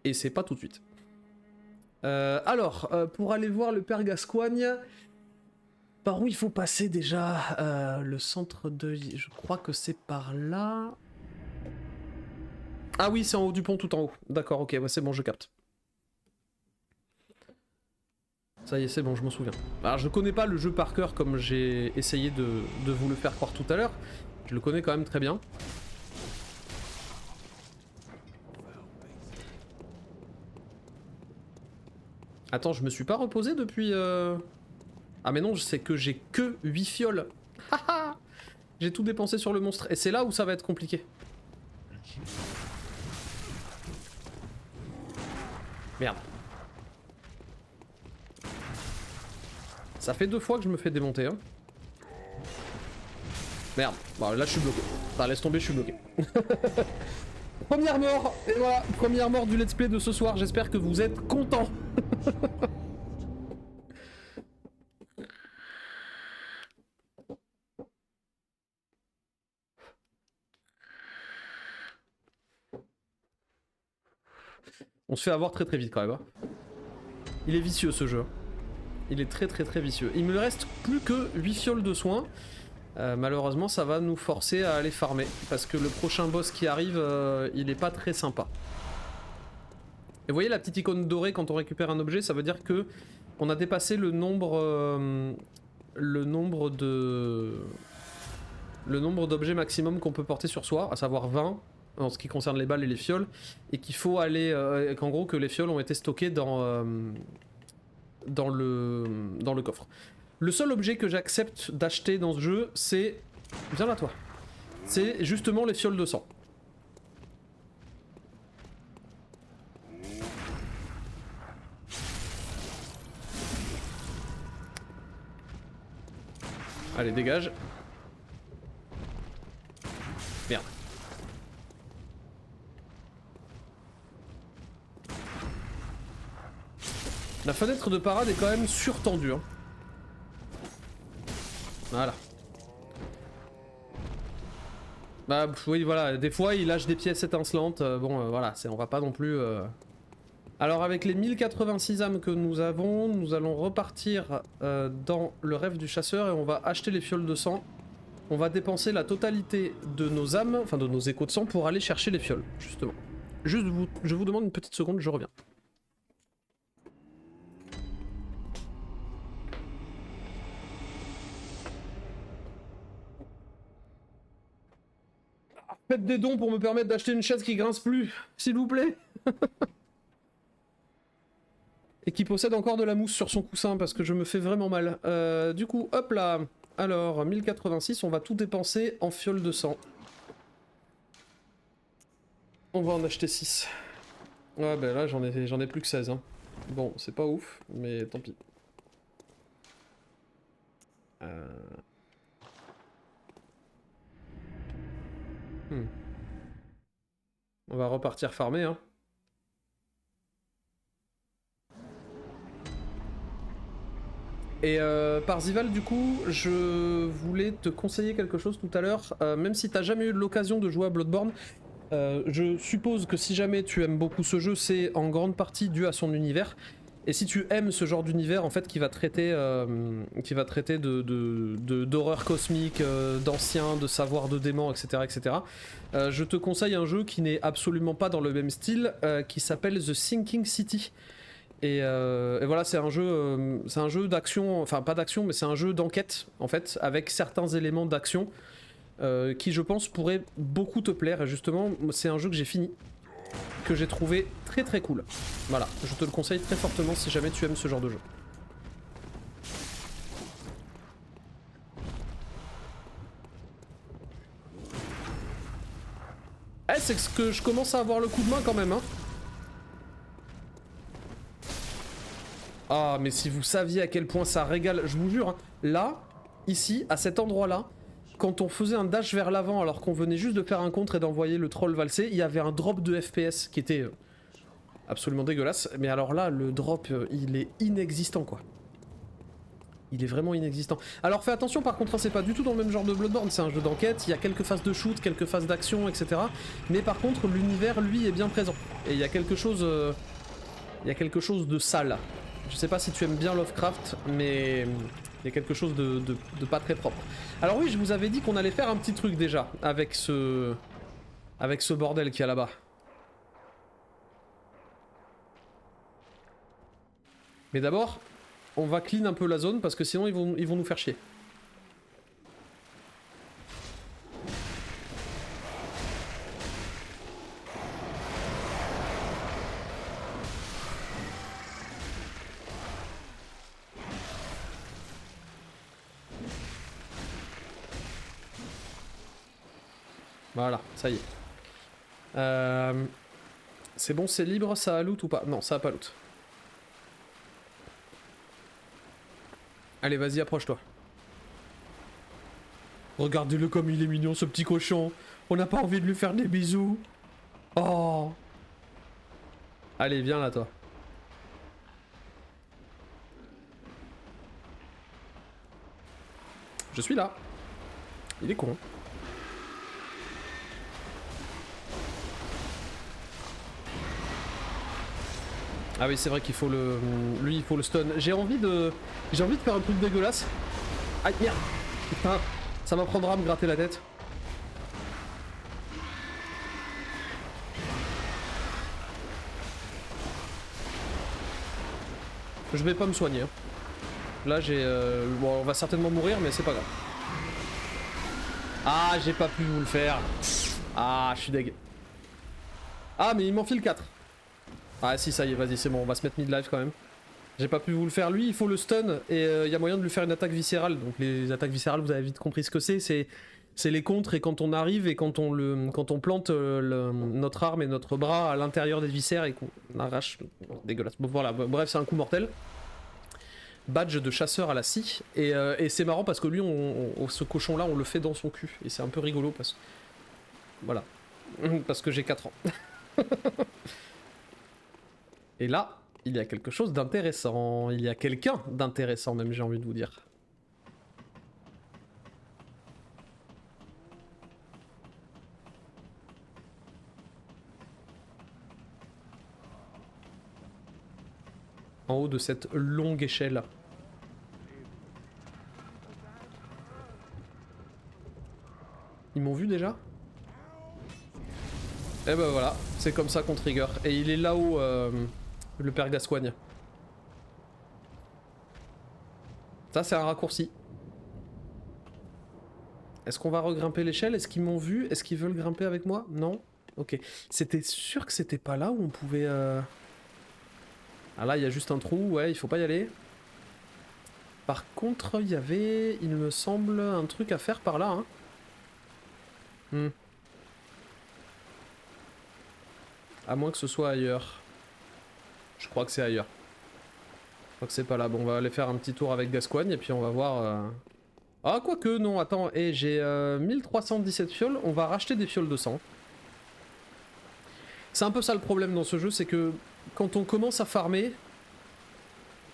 Et c'est pas tout de suite. Alors, pour aller voir le père Gascoigne, par où il faut passer déjà? Le centre de... Je crois que c'est par là... Ah oui, c'est en haut du pont, tout en haut. D'accord, ok, ouais, c'est bon, je capte. Ça y est, c'est bon, je m'en souviens. Alors, je connais pas le jeu par cœur comme j'ai essayé de vous le faire croire tout à l'heure. Je le connais quand même très bien. Attends, je me suis pas reposé depuis... Ah mais non, c'est que j'ai que 8 fioles. Haha. J'ai tout dépensé sur le monstre. Et c'est là où ça va être compliqué. Merde. Ça fait 2 fois que je me fais démonter, hein. Merde. Bon, là je suis bloqué. Enfin, laisse tomber, je suis bloqué. Première mort. Et voilà, première mort du let's play de ce soir. J'espère que vous êtes contents. On se fait avoir très très vite quand même, hein. Il est vicieux ce jeu. Il est très vicieux. Il me reste plus que 8 fioles de soins. Malheureusement ça va nous forcer à aller farmer. Parce que le prochain boss qui arrive, il est pas très sympa. Et vous voyez la petite icône dorée quand on récupère un objet, ça veut dire que on a dépassé le nombre d'objets maximum qu'on peut porter sur soi, à savoir 20 en ce qui concerne les balles et les fioles, et qu'il faut aller, qu'en gros que les fioles ont été stockées dans le coffre. Le seul objet que j'accepte d'acheter dans ce jeu, c'est... Viens là toi. C'est justement les fioles de sang. Allez, dégage. Merde. La fenêtre de parade est quand même surtendue, hein. Voilà. Bah oui, voilà, des fois il lâche des pièces étincelantes, bon voilà, on va pas non plus... Alors avec les 1086 âmes que nous avons, nous allons repartir dans le rêve du chasseur et on va acheter les fioles de sang. On va dépenser la totalité de nos âmes, enfin de nos échos de sang pour aller chercher les fioles, justement. Juste, je vous demande une petite seconde, je reviens. Faites des dons pour me permettre d'acheter une chaise qui grince plus, s'il vous plaît. Et qui possède encore de la mousse sur son coussin parce que je me fais vraiment mal. Du coup, hop là. Alors, 1086, on va tout dépenser en fioles de sang. On va en acheter 6. Ouais, ben là, j'en ai plus que 16. Hein. Bon, c'est pas ouf, mais tant pis. On va repartir farmer, hein. Et Parzival, du coup, je voulais te conseiller quelque chose tout à l'heure. Même si t'as jamais eu l'occasion de jouer à Bloodborne, Je suppose que si jamais tu aimes beaucoup ce jeu, c'est en grande partie dû à son univers. Et si tu aimes ce genre d'univers en fait qui va traiter d'horreur cosmique, d'anciens, de savoir de démons, etc. Je te conseille un jeu qui n'est absolument pas dans le même style, qui s'appelle The Sinking City. Et voilà, c'est un jeu d'action, enfin pas d'action, mais c'est un jeu d'enquête en fait, avec certains éléments d'action qui je pense pourrait beaucoup te plaire. Et justement, c'est un jeu que j'ai fini, que j'ai trouvé très très cool. Voilà, je te le conseille très fortement si jamais tu aimes ce genre de jeu. Eh, c'est ce que je commence à avoir le coup de main quand même, hein. Ah, mais si vous saviez à quel point ça régale, je vous jure, hein, là, ici, à cet endroit-là, quand on faisait un dash vers l'avant alors qu'on venait juste de faire un contre et d'envoyer le troll valser, il y avait un drop de FPS qui était absolument dégueulasse. Mais alors là, le drop, il est inexistant, quoi. Il est vraiment inexistant. Alors fais attention par contre, hein, c'est pas du tout dans le même genre de Bloodborne, c'est un jeu d'enquête, il y a quelques phases de shoot, quelques phases d'action, etc. Mais par contre, l'univers, lui, est bien présent. Et il y a quelque chose de sale. Je sais pas si tu aimes bien Lovecraft, mais il y a quelque chose de pas très propre. Alors oui, je vous avais dit qu'on allait faire un petit truc déjà, avec ce bordel qu'il y a là-bas. Mais d'abord, on va clean un peu la zone, parce que sinon ils vont nous faire chier. Voilà, ça y est. C'est bon, c'est libre, ça a loot ou pas? Non, ça a pas loot. Allez, vas-y, approche-toi. Regardez-le comme il est mignon, ce petit cochon. On n'a pas envie de lui faire des bisous. Oh. Allez, viens là, toi. Je suis là. Il est con. Ah oui, c'est vrai qu'il faut le... Lui, il faut le stun. J'ai envie de faire un truc dégueulasse. Aïe, merde. Putain, ça m'apprendra à me gratter la tête. Je vais pas me soigner. Hein. Là, j'ai... Bon, on va certainement mourir, mais c'est pas grave. Ah, j'ai pas pu vous le faire. Ah, je suis deg. Ah, mais il m'en file 4. Ah si, ça y est, vas-y, c'est bon, on va se mettre mid-life quand même. J'ai pas pu vous le faire. Lui, il faut le stun, et il y a moyen de lui faire une attaque viscérale. Donc les attaques viscérales, vous avez vite compris ce que c'est. C'est les contres, et quand on arrive, et quand on plante notre arme et notre bras à l'intérieur des viscères, et qu'on arrache... Dégueulasse. Bon, voilà, bref, c'est un coup mortel. Badge de chasseur à la scie. Et c'est marrant parce que lui, ce cochon-là, on le fait dans son cul. Et c'est un peu rigolo parce que... Voilà. Parce que j'ai 4 ans. Et là, il y a quelque chose d'intéressant. Il y a quelqu'un d'intéressant même, j'ai envie de vous dire. En haut de cette longue échelle. Ils m'ont vu déjà? Et ben voilà, c'est comme ça qu'on trigger. Et il est là-haut, le père Gascoigne. Ça, c'est un raccourci. Est-ce qu'on va regrimper l'échelle? Est-ce qu'ils m'ont vu? Est-ce qu'ils veulent grimper avec moi? Non? Ok. C'était sûr que c'était pas là où on pouvait... Ah là, il y a juste un trou, ouais, il faut pas y aller. Par contre, il y avait, il me semble, un truc à faire par là, hein. À moins que ce soit ailleurs. Je crois que c'est ailleurs. Je crois que c'est pas là. Bon, on va aller faire un petit tour avec Gascoigne et puis on va voir... Ah, quoique, non, attends. Et j'ai 1317 fioles. On va racheter des fioles de sang. C'est un peu ça le problème dans ce jeu, c'est que quand on commence à farmer,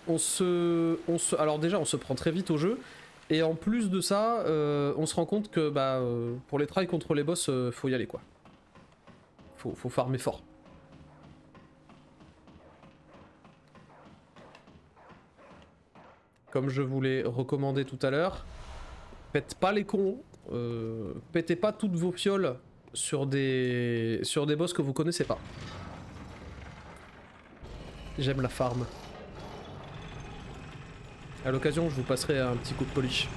alors déjà, on se prend très vite au jeu. Et en plus de ça, on se rend compte que pour les tries contre les boss, faut y aller, quoi. faut farmer fort. Comme je vous l'ai recommandé tout à l'heure, faites pas les cons, pétez pas toutes vos fioles sur des boss que vous connaissez pas. J'aime la farm. À l'occasion, je vous passerai un petit coup de polish.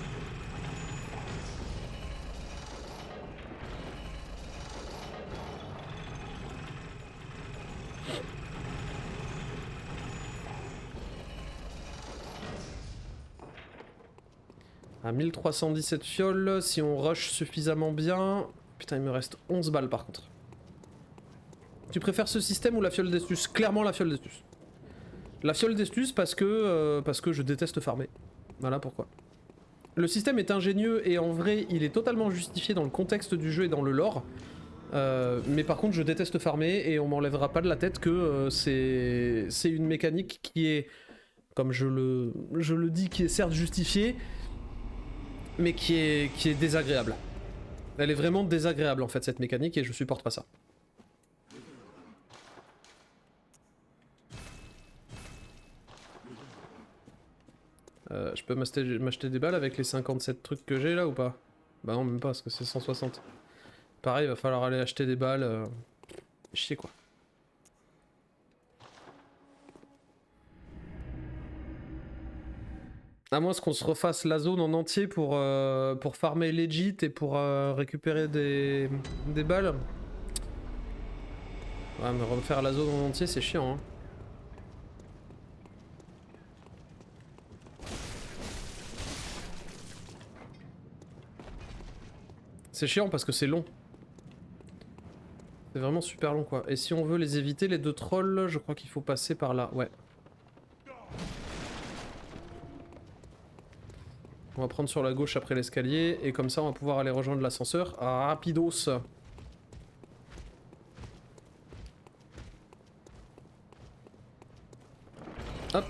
À 1317 fioles, si on rush suffisamment bien... Putain, il me reste 11 balles par contre. Tu préfères ce système ou la fiole d'Estus? Clairement la fiole d'Estus. La fiole d'Estus parce que je déteste farmer. Voilà pourquoi. Le système est ingénieux et en vrai il est totalement justifié dans le contexte du jeu et dans le lore. Mais par contre je déteste farmer et on m'enlèvera pas de la tête que c'est une mécanique qui est, comme je le dis, qui est certes justifiée, mais qui est désagréable. Elle est vraiment désagréable en fait cette mécanique et je supporte pas ça. Je peux m'acheter des balles avec les 57 trucs que j'ai là ou pas? Bah non, même pas parce que c'est 160. Pareil, il va falloir aller acheter des balles. Chier quoi. À moins qu'on se refasse la zone en entier pour farmer legit et pour récupérer des balles. Ouais, mais refaire la zone en entier c'est chiant hein. C'est chiant parce que c'est long. C'est vraiment super long quoi. Et si on veut les éviter les deux trolls, je crois qu'il faut passer par là, ouais. On va prendre sur la gauche après l'escalier et comme ça on va pouvoir aller rejoindre l'ascenseur rapidos. Hop.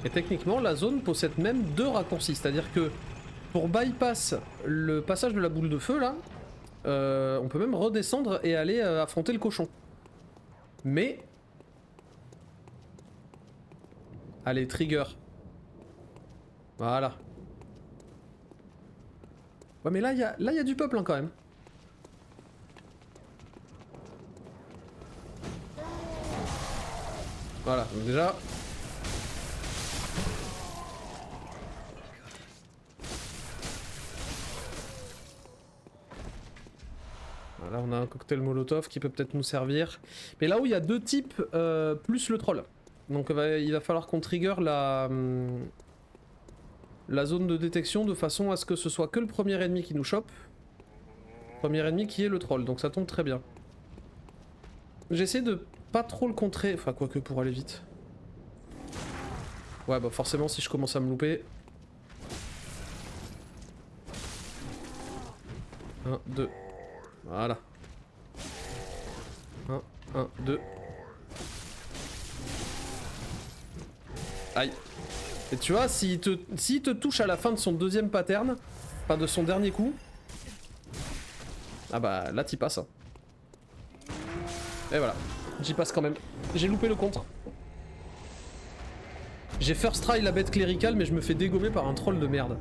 Et techniquement la zone possède même deux raccourcis, c'est-à-dire que pour bypass le passage de la boule de feu là, on peut même redescendre et aller affronter le cochon. Mais... Allez, trigger. Voilà. Ouais mais là il y a du peuple hein, quand même. Voilà, donc déjà... Là on a un cocktail molotov qui peut peut-être nous servir. Mais là où il y a deux types, plus le troll. Donc il va falloir qu'on trigger la zone de détection de façon à ce que ce soit que le premier ennemi qui nous chope. Premier ennemi qui est le troll, donc ça tombe très bien. J'essaie de pas trop le contrer, enfin quoique pour aller vite. Ouais bah forcément si je commence à me louper... 1, 2... Voilà. 1, 2. Aïe. Et tu vois, s'il te touche à la fin de son deuxième pattern, enfin de son dernier coup, ah bah là t'y passes. Hein. Et voilà, j'y passe quand même. J'ai loupé le contre. J'ai first try la bête cléricale, mais je me fais dégommer par un troll de merde.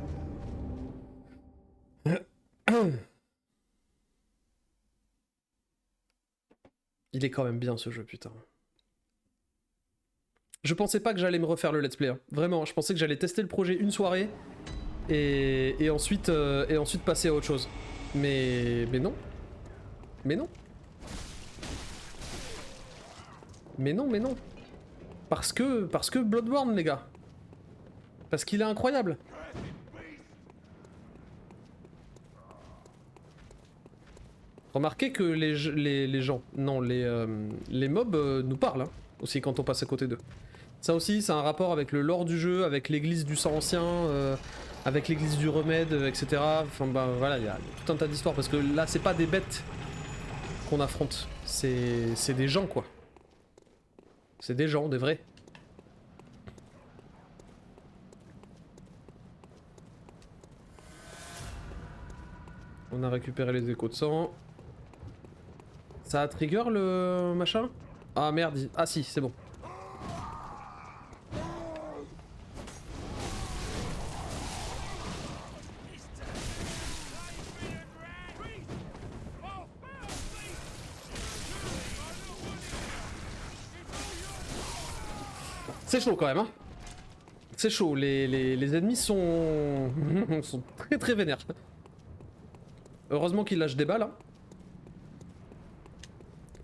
Il est quand même bien ce jeu, putain. Je pensais pas que j'allais me refaire le let's play. Hein. Vraiment, je pensais que j'allais tester le projet une soirée et ensuite passer à autre chose. Mais non. Mais non. Mais non. Parce que Bloodborne, les gars. Parce qu'il est incroyable. Remarquez que les gens, non, les mobs nous parlent hein, aussi quand on passe à côté d'eux. Ça aussi, c'est un rapport avec le lore du jeu, avec l'église du sang ancien, avec l'église du remède, etc. Enfin bah voilà, il y a tout un tas d'histoires parce que là, c'est pas des bêtes qu'on affronte, c'est des gens quoi. C'est des gens, des vrais. On a récupéré les échos de sang. Ça a trigger le machin? Ah merde, ah si, c'est bon. C'est chaud quand même, hein. C'est chaud, les ennemis sont... sont très très vénères. Heureusement qu'ils lâchent des balles, hein.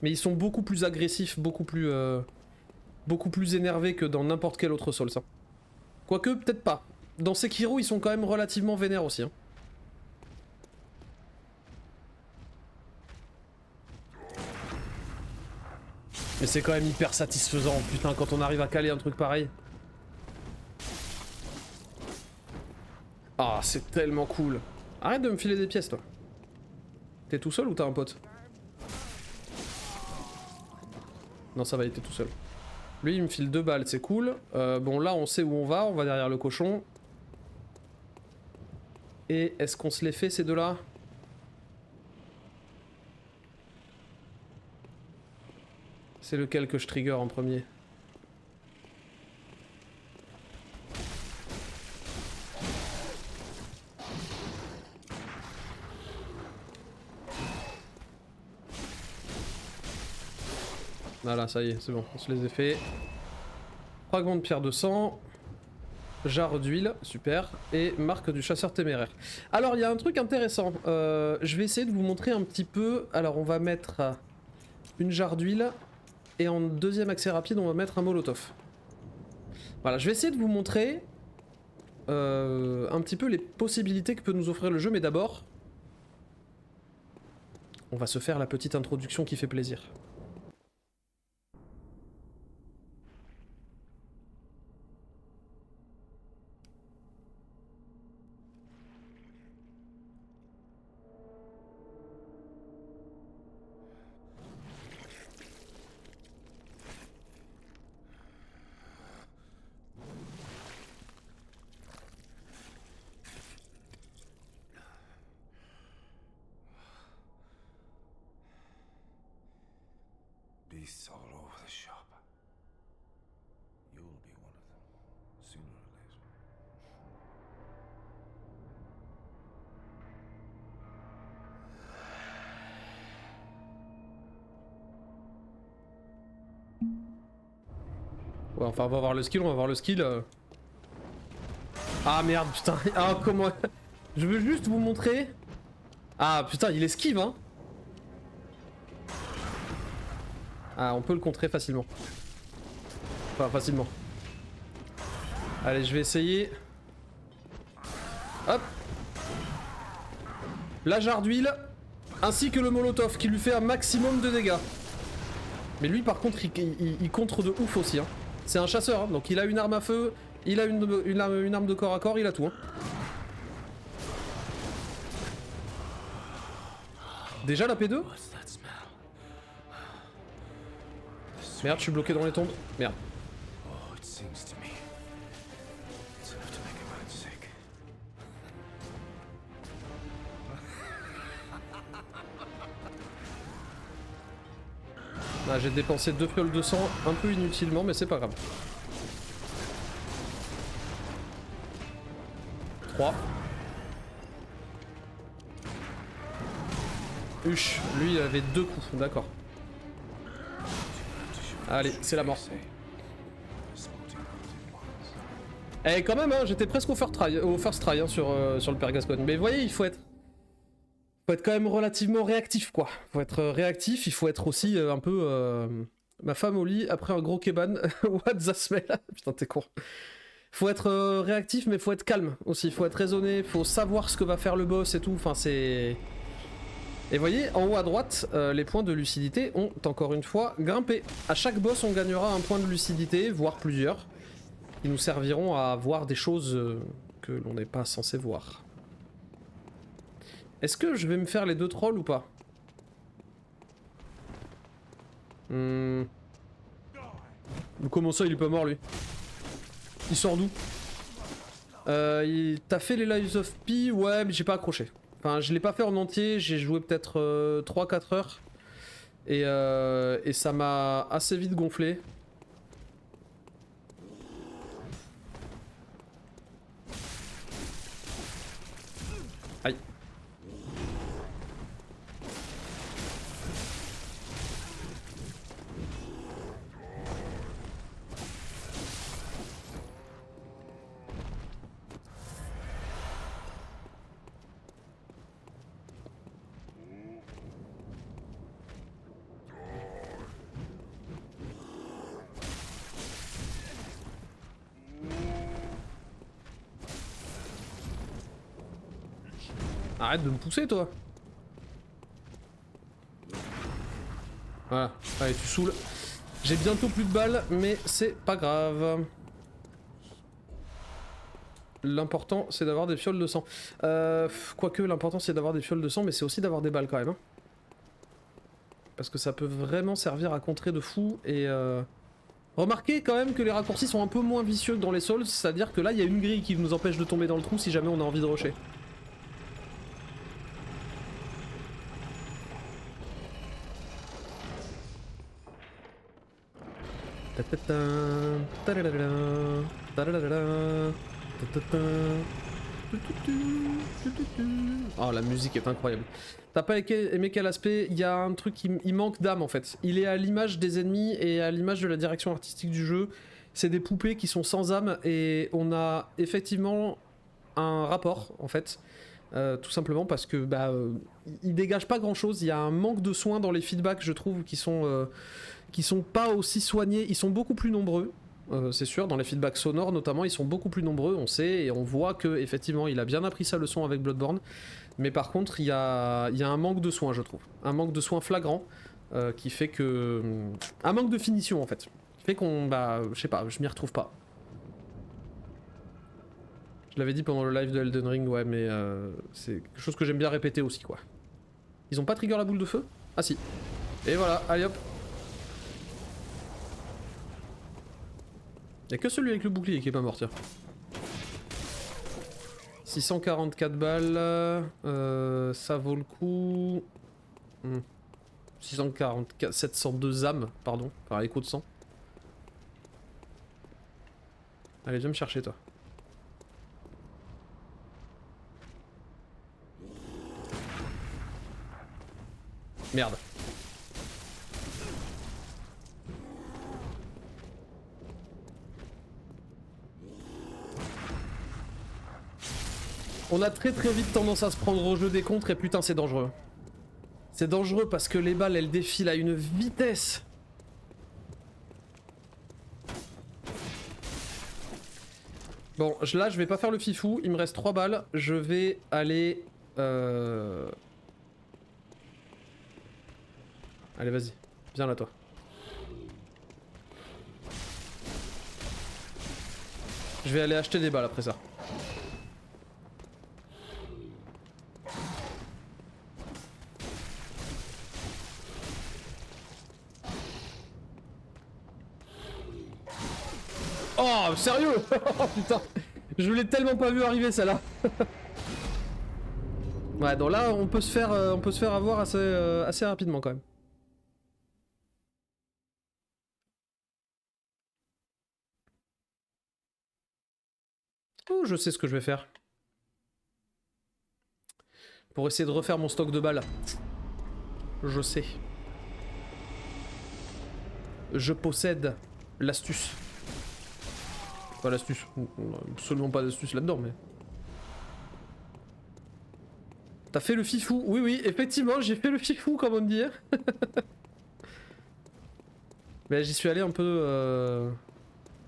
Mais ils sont beaucoup plus agressifs, beaucoup plus énervés que dans n'importe quel autre Souls. Hein. Quoique, peut-être pas. Dans Sekiro, ils sont quand même relativement vénères aussi. Hein. Mais c'est quand même hyper satisfaisant, putain, quand on arrive à caler un truc pareil. Ah, c'est tellement cool. Arrête de me filer des pièces, toi. T'es tout seul ou t'as un pote? Non, ça va, il était tout seul. Lui, il me file 2 balles, c'est cool. Bon, là, on sait où on va derrière le cochon. Et est-ce qu'on se les fait, ces deux-là? C'est lequel que je trigger en premier? Voilà, ça y est, c'est bon, on se les a fait. Fragment de pierre de sang. Jarre d'huile, super. Et marque du chasseur téméraire. Alors, il y a un truc intéressant. Je vais essayer de vous montrer un petit peu. Alors, on va mettre une jarre d'huile. Et en deuxième accès rapide, on va mettre un molotov. Voilà, je vais essayer de vous montrer un petit peu les possibilités que peut nous offrir le jeu. Mais d'abord, on va se faire la petite introduction qui fait plaisir. Beasts all over the shop. You'll be one of them, sooner or later. Ouais, enfin, on va voir le skill, on va voir le skill. Ah merde, putain. Ah, comment... Je veux juste vous montrer... Ah, putain, il esquive, hein. Ah, on peut le contrer facilement. Enfin, facilement. Allez, je vais essayer. Hop. La jarre d'huile, ainsi que le molotov, qui lui fait un maximum de dégâts. Mais lui, par contre, il contre de ouf aussi, hein. C'est un chasseur, hein, donc il a une arme à feu, il a une arme de corps à corps, il a tout, hein. Déjà la P2? Merde, je suis bloqué dans les tombes. Merde. Oh, it sings to me. It's enough to make a man sick. Ah, j'ai dépensé 2 fioles de sang un peu inutilement, mais c'est pas grave. 3. Huch, lui il avait 2 coups, d'accord. Allez, c'est la mort. Eh quand même, hein, j'étais presque au first try hein, sur le Père Gascoigne. Mais vous voyez, il faut être quand même relativement réactif, quoi. Faut être réactif, il faut être aussi un peu... ma femme au lit après un gros keban. What the smell? Putain, t'es con. Faut être réactif, mais faut être calme aussi. Faut être raisonné, faut savoir ce que va faire le boss et tout. Enfin, c'est... Et vous voyez, en haut à droite, les points de lucidité ont encore une fois grimpé. À chaque boss, on gagnera un point de lucidité, voire plusieurs, qui nous serviront à voir des choses que l'on n'est pas censé voir. Est-ce que je vais me faire les 2 trolls ou pas? Comment ça il est pas mort lui? Il sort d'où? T'as fait les Lives of Pi? Ouais, mais j'ai pas accroché. Enfin, je l'ai pas fait en entier, j'ai joué peut-être 3-4 heures. Et ça m'a assez vite gonflé. Aïe. Arrête de me pousser toi. Voilà, allez tu saoules. J'ai bientôt plus de balles mais c'est pas grave. L'important c'est d'avoir des fioles de sang. Quoique l'important c'est d'avoir des fioles de sang mais c'est aussi d'avoir des balles quand même. Hein. Parce que ça peut vraiment servir à contrer de fou et... Remarquez quand même que les raccourcis sont un peu moins vicieux que dans les Souls, c'est-à-dire que là il y a une grille qui nous empêche de tomber dans le trou si jamais on a envie de rusher. Oh la musique est incroyable. T'as pas aimé quel aspect? Il y a un truc il manque d'âme en fait. Il est à l'image des ennemis et à l'image de la direction artistique du jeu. C'est des poupées qui sont sans âme et on a effectivement un rapport en fait. Tout simplement parce que bah, il dégage pas grand chose. Il y a un manque de soins dans les feedbacks je trouve qui sont pas aussi soignés. Ils sont beaucoup plus nombreux. C'est sûr, dans les feedbacks sonores notamment, ils sont beaucoup plus nombreux, on sait, et on voit que effectivement il a bien appris sa leçon avec Bloodborne, mais par contre il y a un manque de soins je trouve, un manque de soins flagrant, qui fait que... un manque de finition en fait, qui fait qu'on... bah je sais pas, je m'y retrouve pas. Je l'avais dit pendant le live de Elden Ring, ouais mais c'est quelque chose que j'aime bien répéter aussi quoi. Ils ont pas trigger la boule de feu? Ah si. Et voilà, allez hop. Y'a que celui avec le bouclier qui est pas mort, tiens. 644 balles, ça vaut le coup. 644, 702 âmes, pardon, par écho de sang. Allez, viens me chercher, toi. Merde. On a très vite tendance à se prendre au jeu des contres et putain c'est dangereux. C'est dangereux parce que les balles elles défilent à une vitesse. Bon là je vais pas faire le fifou, il me reste 3 balles, je vais aller... Allez vas-y, viens là toi. Je vais aller acheter des balles après ça. Oh sérieux. Oh putain. Je l'ai tellement pas vu arriver celle-là. Ouais donc là on peut se faire avoir assez rapidement quand même. Oh je sais ce que je vais faire. Pour essayer de refaire mon stock de balles. Je sais. Je possède l'astuce. Pas l'astuce, absolument pas d'astuce là-dedans, mais... T'as fait le fifou? Oui, oui, effectivement, j'ai fait le fifou, comment dire. Mais j'y suis allé un peu...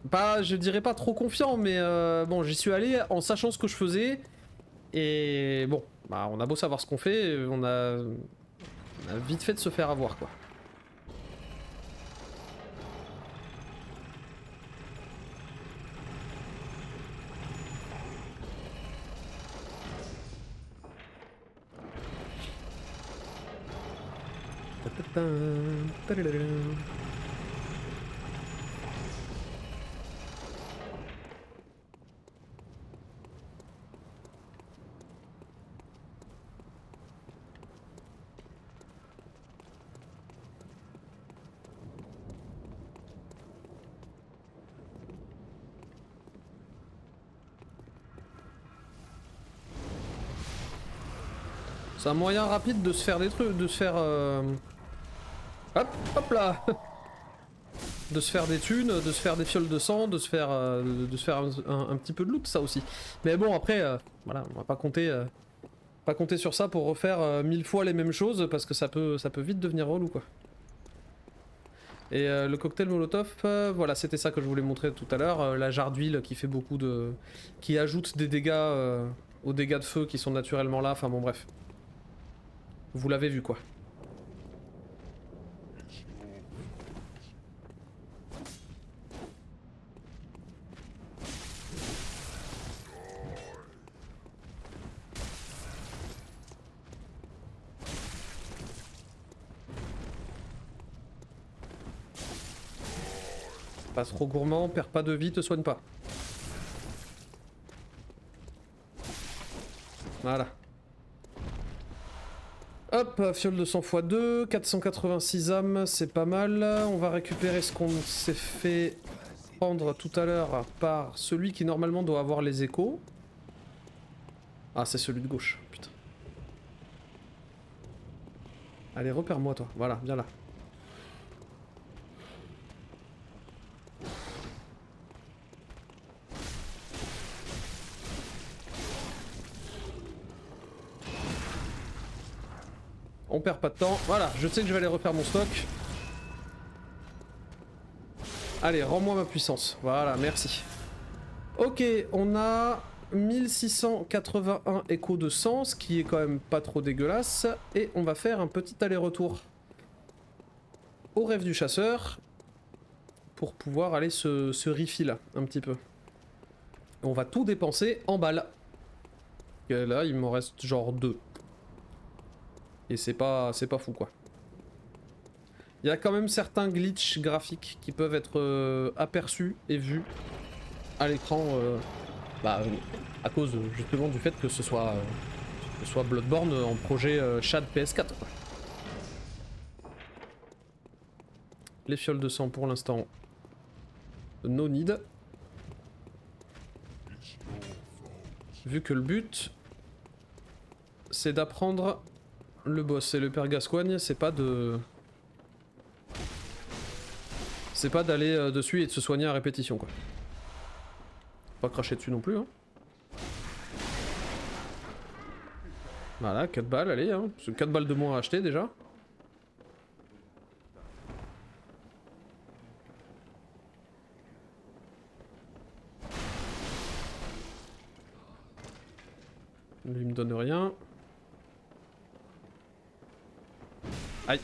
Pas, je dirais pas trop confiant, mais bon, j'y suis allé en sachant ce que je faisais. Et bon, bah on a beau savoir ce qu'on fait, on a vite fait de se faire avoir, quoi. C'est un moyen rapide de se faire des trucs, de se faire... Hop, hop là. De se faire des thunes, de se faire des fioles de sang, de se faire un petit peu de loot, ça aussi. Mais bon, après, voilà, on va pas compter sur ça pour refaire 1000 fois les mêmes choses, parce que ça peut vite devenir relou, quoi. Et le cocktail Molotov, voilà, c'était ça que je voulais montrer tout à l'heure, la jarre d'huile qui fait beaucoup de... qui ajoute des dégâts aux dégâts de feu qui sont naturellement là, enfin bon bref. Vous l'avez vu, quoi. Pas trop gourmand, perds pas de vie, te soigne pas. Voilà. Hop, fiole de 100 x 2, 486 âmes, c'est pas mal. On va récupérer ce qu'on s'est fait prendre tout à l'heure par celui qui normalement doit avoir les échos. Ah, c'est celui de gauche, putain. Allez, repère-moi toi, voilà, viens là. On perd pas de temps. Voilà, je sais que je vais aller refaire mon stock. Allez, rends-moi ma puissance. Voilà, merci. Ok, on a 1681 échos de sang, ce qui est quand même pas trop dégueulasse. Et on va faire un petit aller-retour au rêve du chasseur pour pouvoir aller se refill un petit peu. On va tout dépenser en balles. Et là, il m'en reste genre 2. Et c'est pas fou, quoi. Il y a quand même certains glitches graphiques qui peuvent être aperçus et vus à l'écran, à cause justement du fait que ce soit Bloodborne en projet Shad PS4, quoi. Les fioles de sang pour l'instant, no need. Vu que le but, c'est d'apprendre le boss et le père Gascoigne, c'est pas d'aller dessus et de se soigner à répétition, quoi. Pas cracher dessus non plus, hein. Voilà, 4 balles, allez, hein. C'est 4 balles de moins à acheter déjà. Lui me donne rien. Aïe.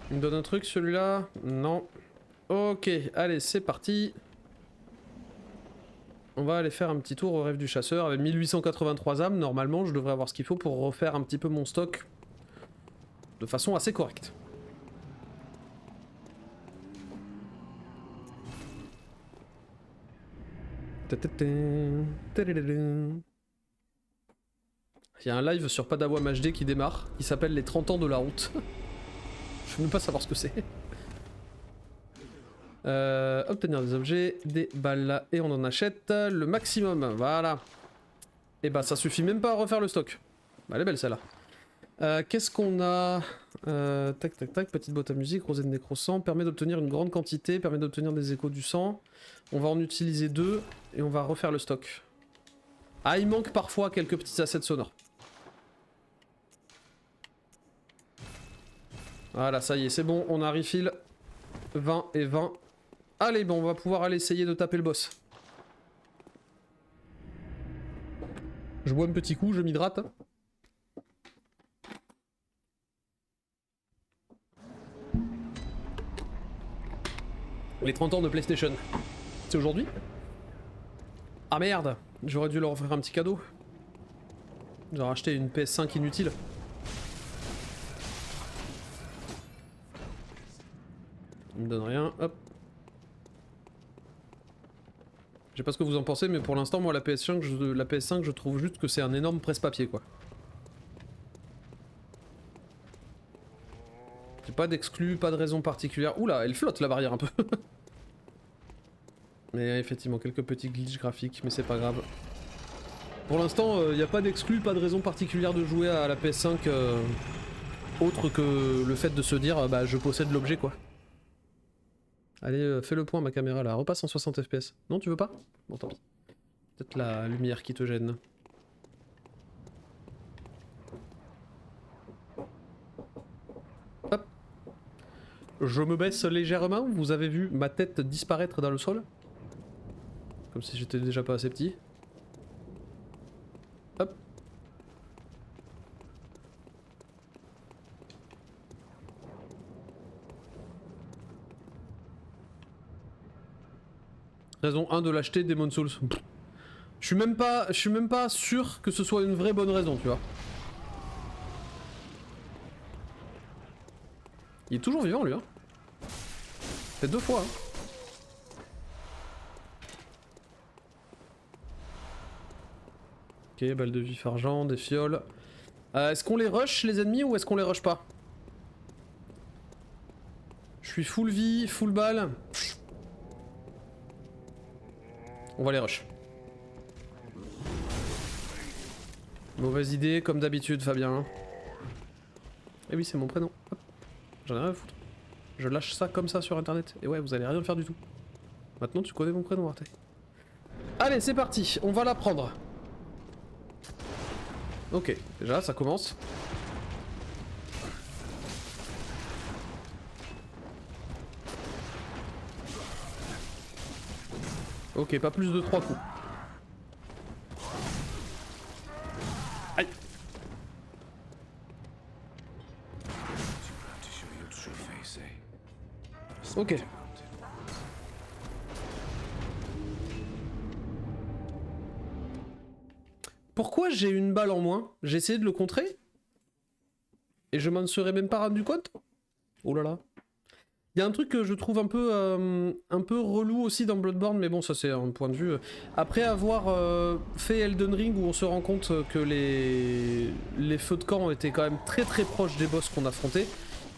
Il me donne un truc celui-là? Non. Ok, allez, c'est parti. On va aller faire un petit tour au rêve du chasseur avec 1883 âmes. Normalement, je devrais avoir ce qu'il faut pour refaire un petit peu mon stock de façon assez correcte. Il y a un live sur Padawam HD qui démarre, qui s'appelle les 30 ans de la honte. Je veux même pas savoir ce que c'est. Obtenir des objets, des balles, et on en achète le maximum, voilà. Et bah ça suffit même pas à refaire le stock. Bah elle est belle celle-là. Qu'est-ce qu'on a? Tac tac tac, petite boîte à musique, rosée de nécrosang, permet d'obtenir une grande quantité, permet d'obtenir des échos du sang. On va en utiliser 2 et on va refaire le stock. Ah, il manque parfois quelques petits assets sonores. Voilà, ça y est, c'est bon, on a refill 20 et 20. Allez, bon, on va pouvoir aller essayer de taper le boss. Je bois un petit coup, je m'hydrate. Les 30 ans de PlayStation. C'est aujourd'hui? Ah merde, j'aurais dû leur offrir un petit cadeau. J'aurais acheté une PS5 inutile. Il me donne rien, hop. Je sais pas ce que vous en pensez, mais pour l'instant, moi, la PS5, je trouve juste que c'est un énorme presse-papier, quoi. J'ai pas d'exclus, pas de raison particulière. Oula, elle flotte la barrière un peu. Mais effectivement, quelques petits glitches graphiques, mais c'est pas grave. Pour l'instant, il n'y a pas d'exclus, pas de raison particulière de jouer à la PS5 autre que le fait de se dire bah je possède l'objet quoi. Allez, fais le point ma caméra là, repasse en 60 fps. Non, tu veux pas? Bon, tant pis. Peut-être la lumière qui te gêne. Hop. Je me baisse légèrement, vous avez vu ma tête disparaître dans le sol? Comme si j'étais déjà pas assez petit. Hop. Raison 1 de l'acheter, Demon's Souls. Je suis même pas sûr que ce soit une vraie bonne raison, tu vois. Il est toujours vivant lui, hein. Fait 2 fois, hein. Ok, balle de vif argent, des fioles. Est-ce qu'on les rush les ennemis ou est-ce qu'on les rush pas? Je suis full vie, full balle. On va les rush. Mauvaise idée, comme d'habitude, Fabien. Eh oui, c'est mon prénom. J'en ai rien à foutre. Je lâche ça comme ça sur internet. Et ouais, vous allez rien faire du tout. Maintenant, tu connais mon prénom, Arte. Allez, c'est parti. On va la prendre. Ok, déjà, ça commence. Ok, pas plus de 3 coups. Aïe. Ok. Pourquoi j'ai une balle en moins? J'ai essayé de le contrer et je m'en serais même pas rendu compte. Oh là là. Il y a un truc que je trouve un peu relou aussi dans Bloodborne, mais bon, ça c'est un point de vue. Après avoir fait Elden Ring, où on se rend compte que les feux de camp étaient quand même très très proches des boss qu'on affrontait,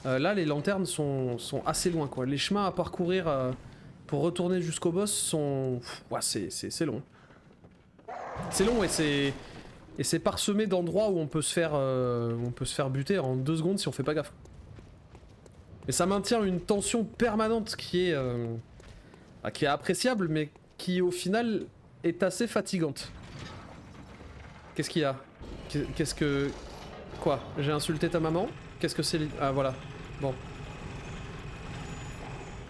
là les lanternes sont assez loin, quoi. Les chemins à parcourir pour retourner jusqu'au boss sont... Ouais, c'est long. C'est long et c'est parsemé d'endroits où on peut se faire buter en 2 secondes si on fait pas gaffe. Mais ça maintient une tension permanente qui est appréciable, mais qui au final est assez fatigante. Qu'est-ce qu'il y a? Qu'est-ce que... Quoi? J'ai insulté ta maman? Qu'est-ce que c'est... Ah voilà. Bon.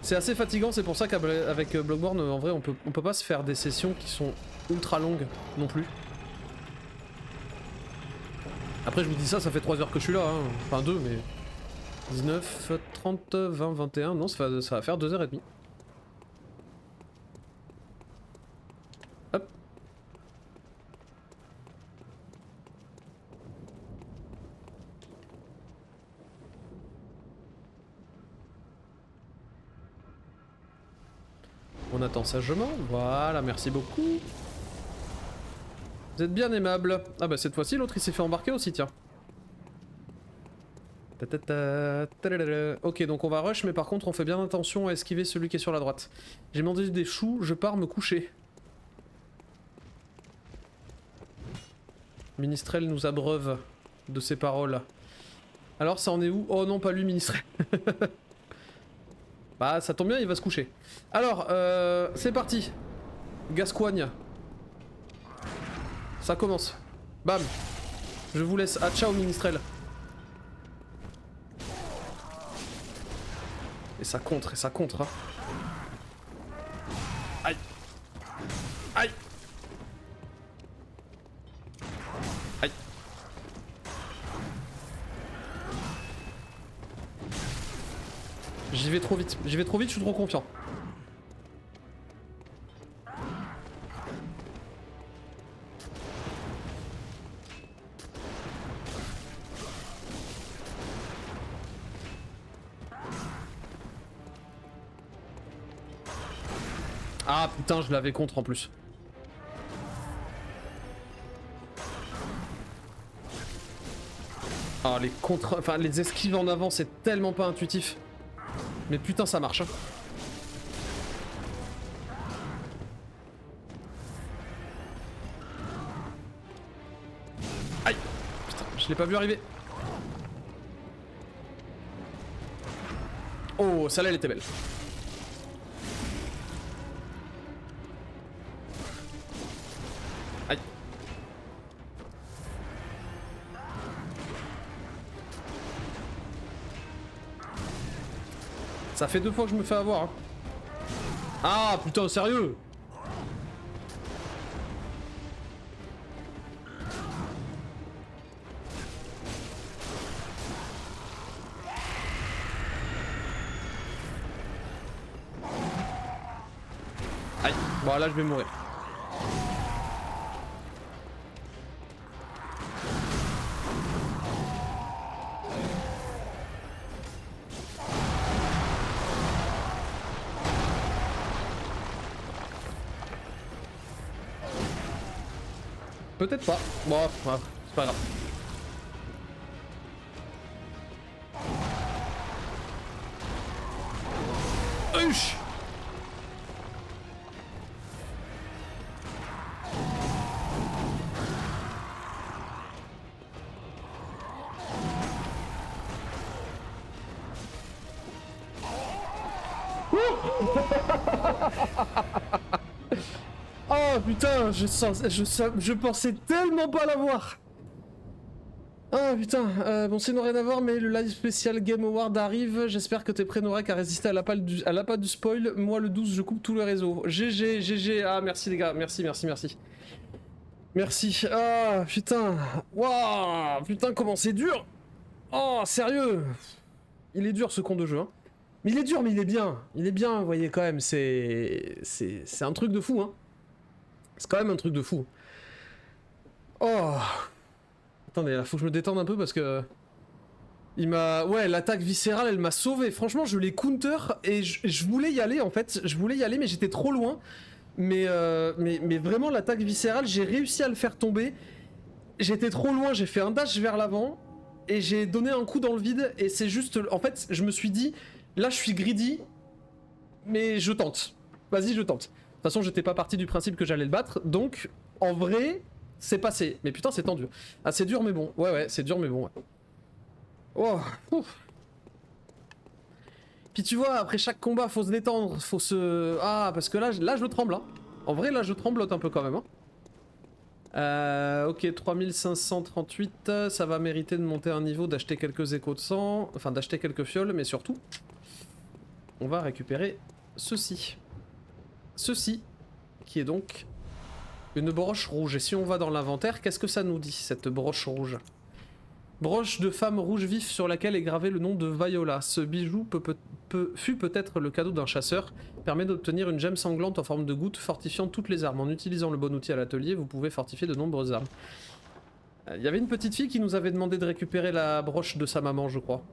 C'est assez fatigant, c'est pour ça qu'avec Bloodborne, en vrai, on peut pas se faire des sessions qui sont ultra longues non plus. Après je vous dis ça fait 3 heures que je suis là, hein. Enfin 2 mais... 19, 30, 20, 21, non ça va faire 2h30. Hop. On attend sagement, voilà, merci beaucoup. Vous êtes bien aimable. Ah bah cette fois-ci l'autre il s'est fait embarquer aussi, tiens. Ok, donc on va rush, mais par contre on fait bien attention à esquiver celui qui est sur la droite. J'ai demandé des choux, je pars me coucher. Ministrel nous abreuve de ses paroles. Alors ça en est où? Oh non, pas lui, Ministrel. Bah ça tombe bien, il va se coucher. Alors, c'est parti. Gascoigne. Ça commence. Bam. Je vous laisse. Ah, ciao, Ministrel. Et ça contre, hein. Aïe. Aïe. Aïe. J'y vais trop vite, je suis trop confiant. Ah putain, je l'avais contre en plus. Ah les contre... Enfin les esquives en avant c'est tellement pas intuitif. Mais putain ça marche hein. Je l'ai pas vu arriver. Oh, celle-là, elle était belle. Aïe. Ça fait 2 fois que je me fais avoir. Hein. Ah, putain, sérieux? Aïe, bon là je vais mourir. Peut-être pas. Bon, c'est pas grave. Huch! Oh putain, je pensais tellement pas l'avoir. Ah putain, bon c'est rien à voir mais le live spécial Game Award arrive, j'espère que t'es prêt Norek à résister à l'appât du spoil, moi le 12 je coupe tout le réseau. GG, ah merci les gars, merci. Merci, ah putain, waouh, putain comment c'est dur. Oh sérieux. Il est dur ce con de jeu hein. Mais il est dur mais il est bien, vous voyez quand même, c'est un truc de fou hein. C'est quand même un truc de fou. Oh. Attendez, là faut que je me détende un peu parce que... Il m'a... Ouais, l'attaque viscérale, elle m'a sauvé. Franchement, je l'ai counter et je voulais y aller en fait. Je voulais y aller mais j'étais trop loin. Mais vraiment, l'attaque viscérale, j'ai réussi à le faire tomber. J'étais trop loin, j'ai fait un dash vers l'avant. Et j'ai donné un coup dans le vide. Et c'est juste... En fait, je me suis dit... Là, je suis greedy. Mais je tente. Vas-y, je tente. De toute façon, j'étais pas parti du principe que j'allais le battre. Donc, en vrai... C'est passé, mais putain c'est tendu. Ah c'est dur mais bon, ouais c'est dur mais bon. Ouais. Oh, ouf. Puis tu vois, après chaque combat faut se détendre, faut se... Ah parce que là je tremble hein. En vrai là je tremblote un peu quand même hein. Ok 3538, ça va mériter de monter un niveau, d'acheter quelques échos de sang, enfin d'acheter quelques fioles, mais surtout on va récupérer ceci. Ceci, qui est donc... une broche rouge, et si on va dans l'inventaire, qu'est-ce que ça nous dit, cette broche rouge? Broche de femme rouge vif sur laquelle est gravé le nom de Viola. Ce bijou fut peut-être le cadeau d'un chasseur, permet d'obtenir une gemme sanglante en forme de goutte, fortifiant toutes les armes. En utilisant le bon outil à l'atelier, vous pouvez fortifier de nombreuses armes. Il y avait une petite fille qui nous avait demandé de récupérer la broche de sa maman, je crois.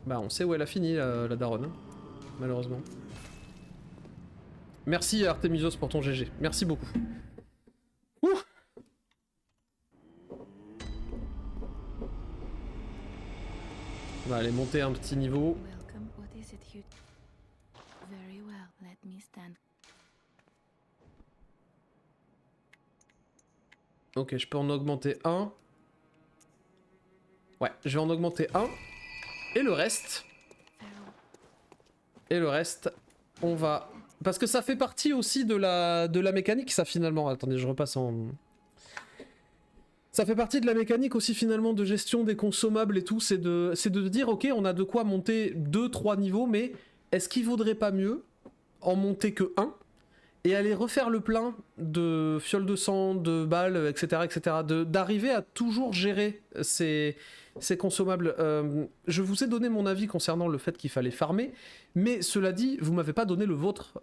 Bah on sait où elle a fini, la daronne, hein, malheureusement. Merci Artemisos pour ton GG, merci beaucoup. Ouh. On va aller monter un petit niveau. Ok, je peux en augmenter un. Ouais, je vais en augmenter un. Et le reste... on va... Parce que ça fait partie aussi de la mécanique, ça finalement. Attendez, je repasse en... Ça fait partie de la mécanique aussi finalement de gestion des consommables et tout. C'est de dire, ok, on a de quoi monter 2-3 niveaux, mais est-ce qu'il vaudrait pas mieux en monter que 1 et aller refaire le plein de fioles de sang, de balles, etc. D'arriver à toujours gérer ces consommables. Je vous ai donné mon avis concernant le fait qu'il fallait farmer, mais cela dit, vous m'avez pas donné le vôtre.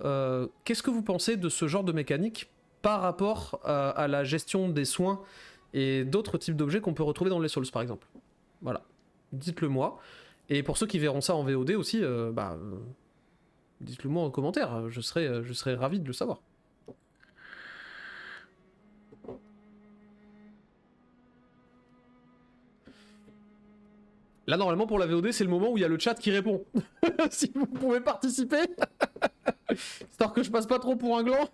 Qu'est-ce que vous pensez de ce genre de mécanique par rapport à la gestion des soins et d'autres types d'objets qu'on peut retrouver dans les Souls par exemple? Voilà, dites-le moi. Et pour ceux qui verront ça en VOD aussi, dites-le moi en commentaire, je serais ravi de le savoir. Là normalement pour la VOD c'est le moment où il y a le chat qui répond. Si vous pouvez participer. Histoire que je passe pas trop pour un gland.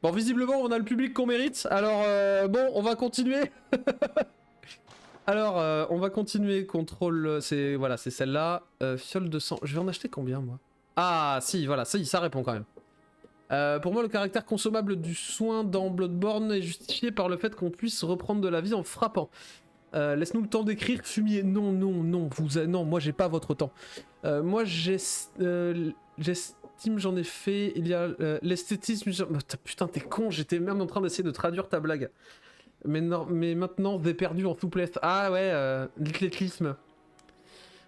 Bon, visiblement, on a le public qu'on mérite. Alors, bon, on va continuer. Alors, on va continuer. Contrôle, c'est voilà, c'est celle-là. Fiole de sang. Je vais en acheter combien, moi? Ah, si, voilà, ça répond quand même. Pour moi, le caractère consommable du soin dans Bloodborne est justifié par le fait qu'on puisse reprendre de la vie en frappant. Laisse-nous le temps d'écrire, fumier. Non, non, moi j'ai pas votre temps. Moi j'estime, j'en ai fait. Il y a l'esthétisme. Putain, t'es con, j'étais même en train d'essayer de traduire ta blague. Mais maintenant, j'ai perdu en souplesse. Ah ouais, l'athlétisme.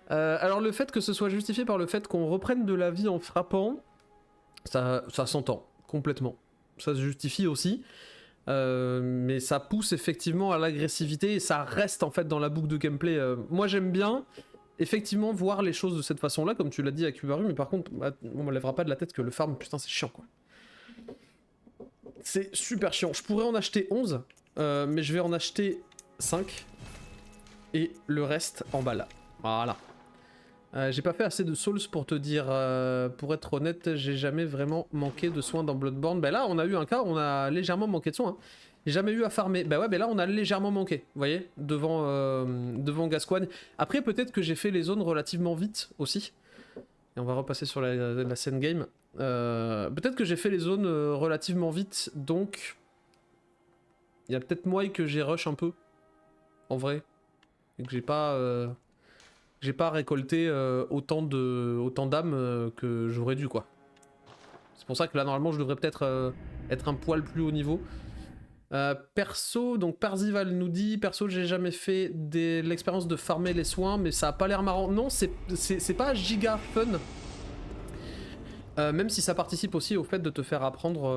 Alors le fait que ce soit justifié par le fait qu'on reprenne de la vie en frappant, ça s'entend complètement. Ça se justifie aussi. Mais ça pousse effectivement à l'agressivité et ça reste en fait dans la boucle de gameplay. Moi j'aime bien effectivement voir les choses de cette façon là, comme tu l'as dit à Kubaru, mais par contre on me lèvera pas de la tête que le farm, putain c'est chiant quoi. C'est super chiant. Je pourrais en acheter 11, mais je vais en acheter 5 et le reste en balle. Voilà. J'ai pas fait assez de souls pour te dire, pour être honnête, j'ai jamais vraiment manqué de soins dans Bloodborne. Ben là, on a eu un cas, on a légèrement manqué de soins. Hein. J'ai jamais eu à farmer. Ben ouais, ben là, on a légèrement manqué, vous voyez, devant Gascoigne. Après, peut-être que j'ai fait les zones relativement vite aussi. Et on va repasser sur la scène game. Peut-être que j'ai fait les zones relativement vite, donc... Il y a peut-être moi que j'ai rush un peu, en vrai. Et que j'ai pas récolté autant d'âmes que j'aurais dû quoi. C'est pour ça que là normalement je devrais peut-être être un poil plus haut niveau. Perso, donc Parzival nous dit, perso j'ai jamais fait l'expérience de farmer les soins mais ça a pas l'air marrant. Non, c'est pas giga fun. Même si ça participe aussi au fait de te faire apprendre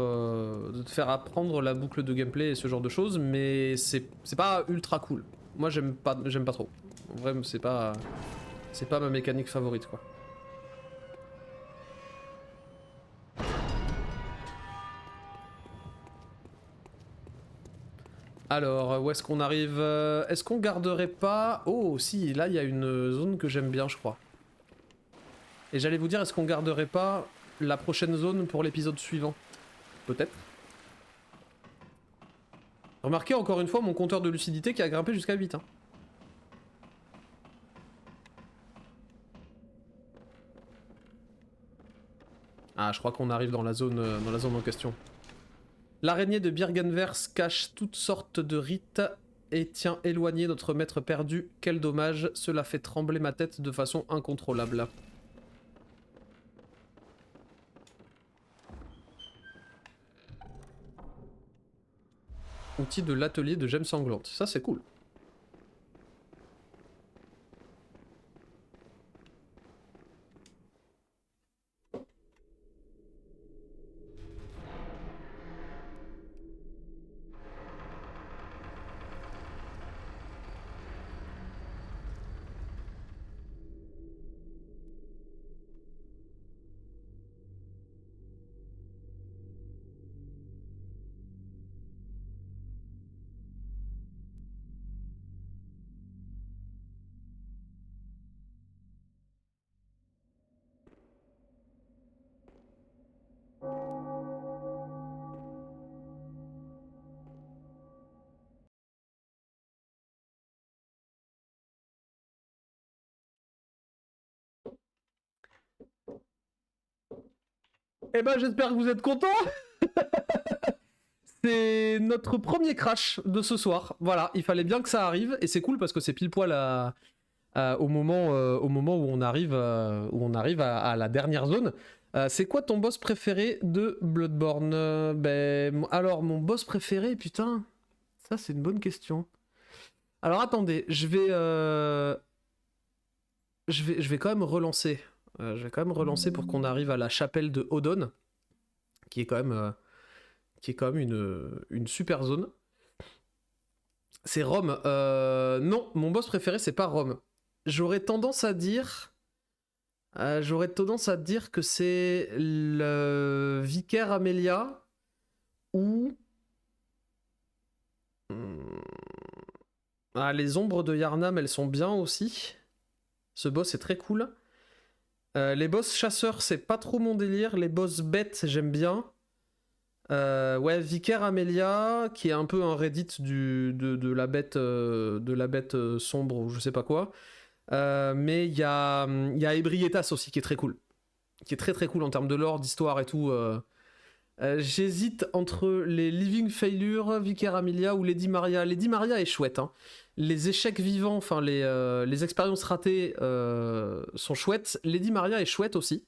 la boucle de gameplay et ce genre de choses, mais c'est pas ultra cool. Moi j'aime pas trop. En vrai c'est pas ma mécanique favorite quoi. Alors, où est-ce qu'on arrive? Est-ce qu'on garderait pas... Oh, si, là, il y a une zone que j'aime bien, je crois. Et j'allais vous dire, est-ce qu'on garderait pas la prochaine zone pour l'épisode suivant? Peut-être. Remarquez encore une fois mon compteur de lucidité qui a grimpé jusqu'à 8. Hein. Ah, je crois qu'on arrive dans la zone en question. L'araignée de Birgenvers cache toutes sortes de rites et tient éloigné notre maître perdu. Quel dommage, cela fait trembler ma tête de façon incontrôlable. Outil de l'atelier de gemmes sanglantes, ça c'est cool. Eh ben j'espère que vous êtes contents. C'est notre premier crash de ce soir. Voilà, il fallait bien que ça arrive et c'est cool parce que c'est pile poil au moment où on arrive, à la dernière zone. C'est quoi ton boss préféré de Bloodborne? Alors mon boss préféré, putain, ça c'est une bonne question. Alors attendez, je vais quand même relancer. Je vais quand même relancer pour qu'on arrive à la chapelle de Odon, qui est quand même une super zone. C'est Rome. Non, mon boss préféré c'est pas Rome. J'aurais tendance à dire que c'est le Vicaire Amelia ou les ombres de Yharnam, elles sont bien aussi. Ce boss est très cool. Les boss chasseurs, c'est pas trop mon délire. Les boss bêtes, j'aime bien. Ouais, Vicaire Amelia, qui est un peu un Reddit de la bête, sombre ou je sais pas quoi. Mais il y a Ebrietas aussi qui est très cool. Qui est très très cool en termes de lore, d'histoire et tout. J'hésite entre les Living Failure, Vicaire Amelia ou Lady Maria. Lady Maria est chouette. Hein. Les échecs vivants, enfin les expériences ratées sont chouettes. Lady Maria est chouette aussi.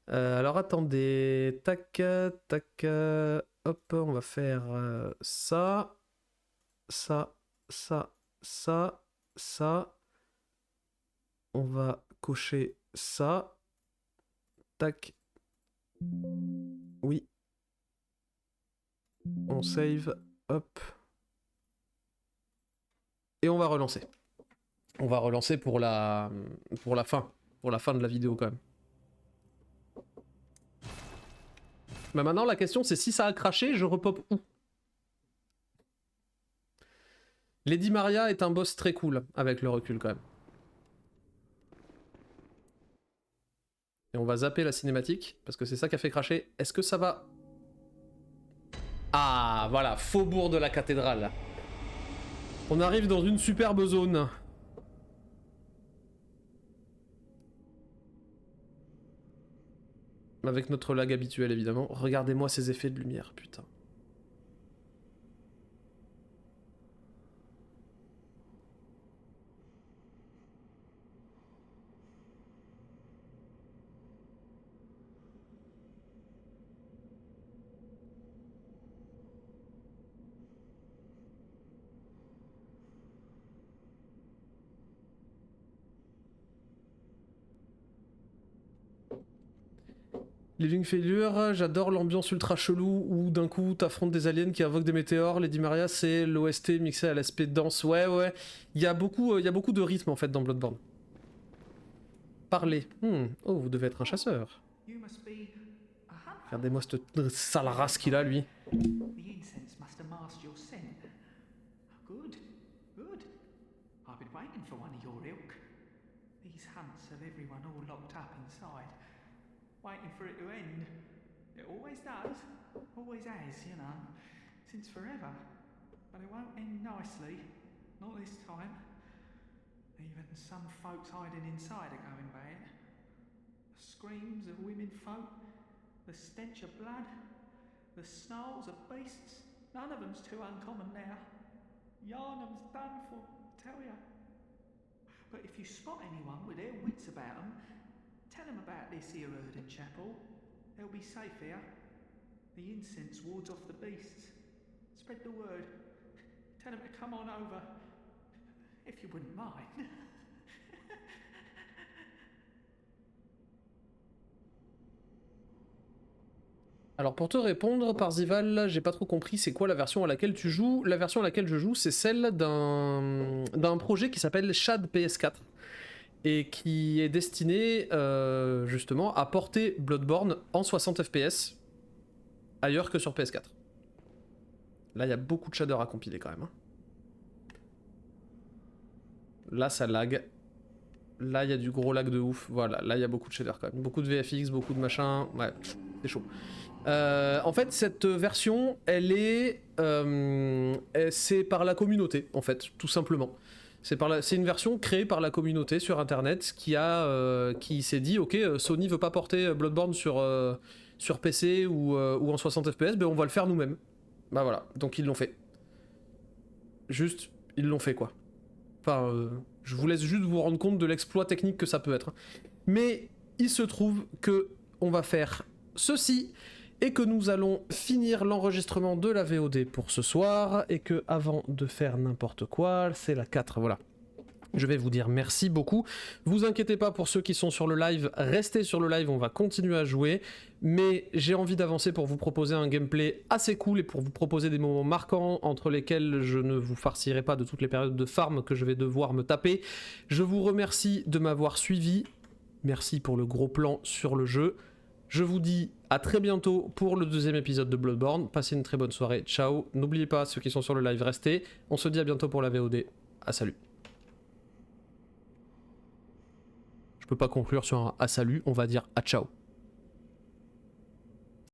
Alors attendez, tac, tac, hop, on va faire ça, ça, ça, ça, ça. On va cocher ça, tac. Oui. On save, hop. Et on va relancer. On va relancer pour la fin de la vidéo quand même. Mais maintenant la question c'est si ça a craché, je repop où? Lady Maria est un boss très cool avec le recul quand même. Et on va zapper la cinématique parce que c'est ça qui a fait cracher. Est-ce que ça va? Ah voilà, faubourg de la cathédrale. On arrive dans une superbe zone. Avec notre lag habituel évidemment. Regardez-moi ces effets de lumière, putain. Living Failure, j'adore l'ambiance ultra chelou où d'un coup t'affrontes des aliens qui invoquent des météores. Lady Maria, c'est l'OST mixé à l'aspect danse. Ouais, ouais. Il y a beaucoup de rythme en fait dans Bloodborne. Parler. Oh, vous devez être un chasseur. Regardez-moi cette sale race qu'il a, lui. Waiting for it to end. It always does. Always has, you know. Since forever. But it won't end nicely. Not this time. Even some folks hiding inside are going bad. The screams of women folk. The stench of blood. The snarls of beasts. None of them's too uncommon now. Yarnum's done for, tell ya. But if you spot anyone with their wits about them, tell them about this here Erden Chapel. They'll be safe here. The incense wards off the beasts. Spread the word. Tell them to come on over. If you wouldn't mind. Alors pour te répondre, Parzival, j'ai pas trop compris c'est quoi la version à laquelle tu joues. La version à laquelle je joue, c'est celle d'un projet qui s'appelle Shad PS4. Et qui est destiné justement à porter Bloodborne en 60 fps ailleurs que sur PS4. Là il y a beaucoup de shaders à compiler quand même. Hein. Là ça lag. Là il y a du gros lag de ouf. Voilà, là il y a beaucoup de shaders quand même. Beaucoup de VFX, beaucoup de machin. Ouais, c'est chaud. En fait cette version elle est... c'est par la communauté en fait, tout simplement. C'est une version créée par la communauté sur internet qui s'est dit ok Sony veut pas porter Bloodborne sur PC ou en 60 fps, ben on va le faire nous-mêmes. Bah voilà, donc ils l'ont fait. Juste, ils l'ont fait quoi. Enfin, je vous laisse juste vous rendre compte de l'exploit technique que ça peut être. Mais il se trouve que on va faire ceci et que nous allons finir l'enregistrement de la VOD pour ce soir et que avant de faire n'importe quoi, c'est la 4, voilà. Je vais vous dire merci beaucoup. Vous inquiétez pas pour ceux qui sont sur le live, restez sur le live, on va continuer à jouer. Mais j'ai envie d'avancer pour vous proposer un gameplay assez cool et pour vous proposer des moments marquants entre lesquels je ne vous farcirai pas de toutes les périodes de farm que je vais devoir me taper. Je vous remercie de m'avoir suivi. Merci pour le gros plan sur le jeu. Je vous dis à très bientôt pour le deuxième épisode de Bloodborne. Passez une très bonne soirée. Ciao. N'oubliez pas, ceux qui sont sur le live, restez. On se dit à bientôt pour la VOD. À salut. Je peux pas conclure sur un à salut, on va dire à ciao.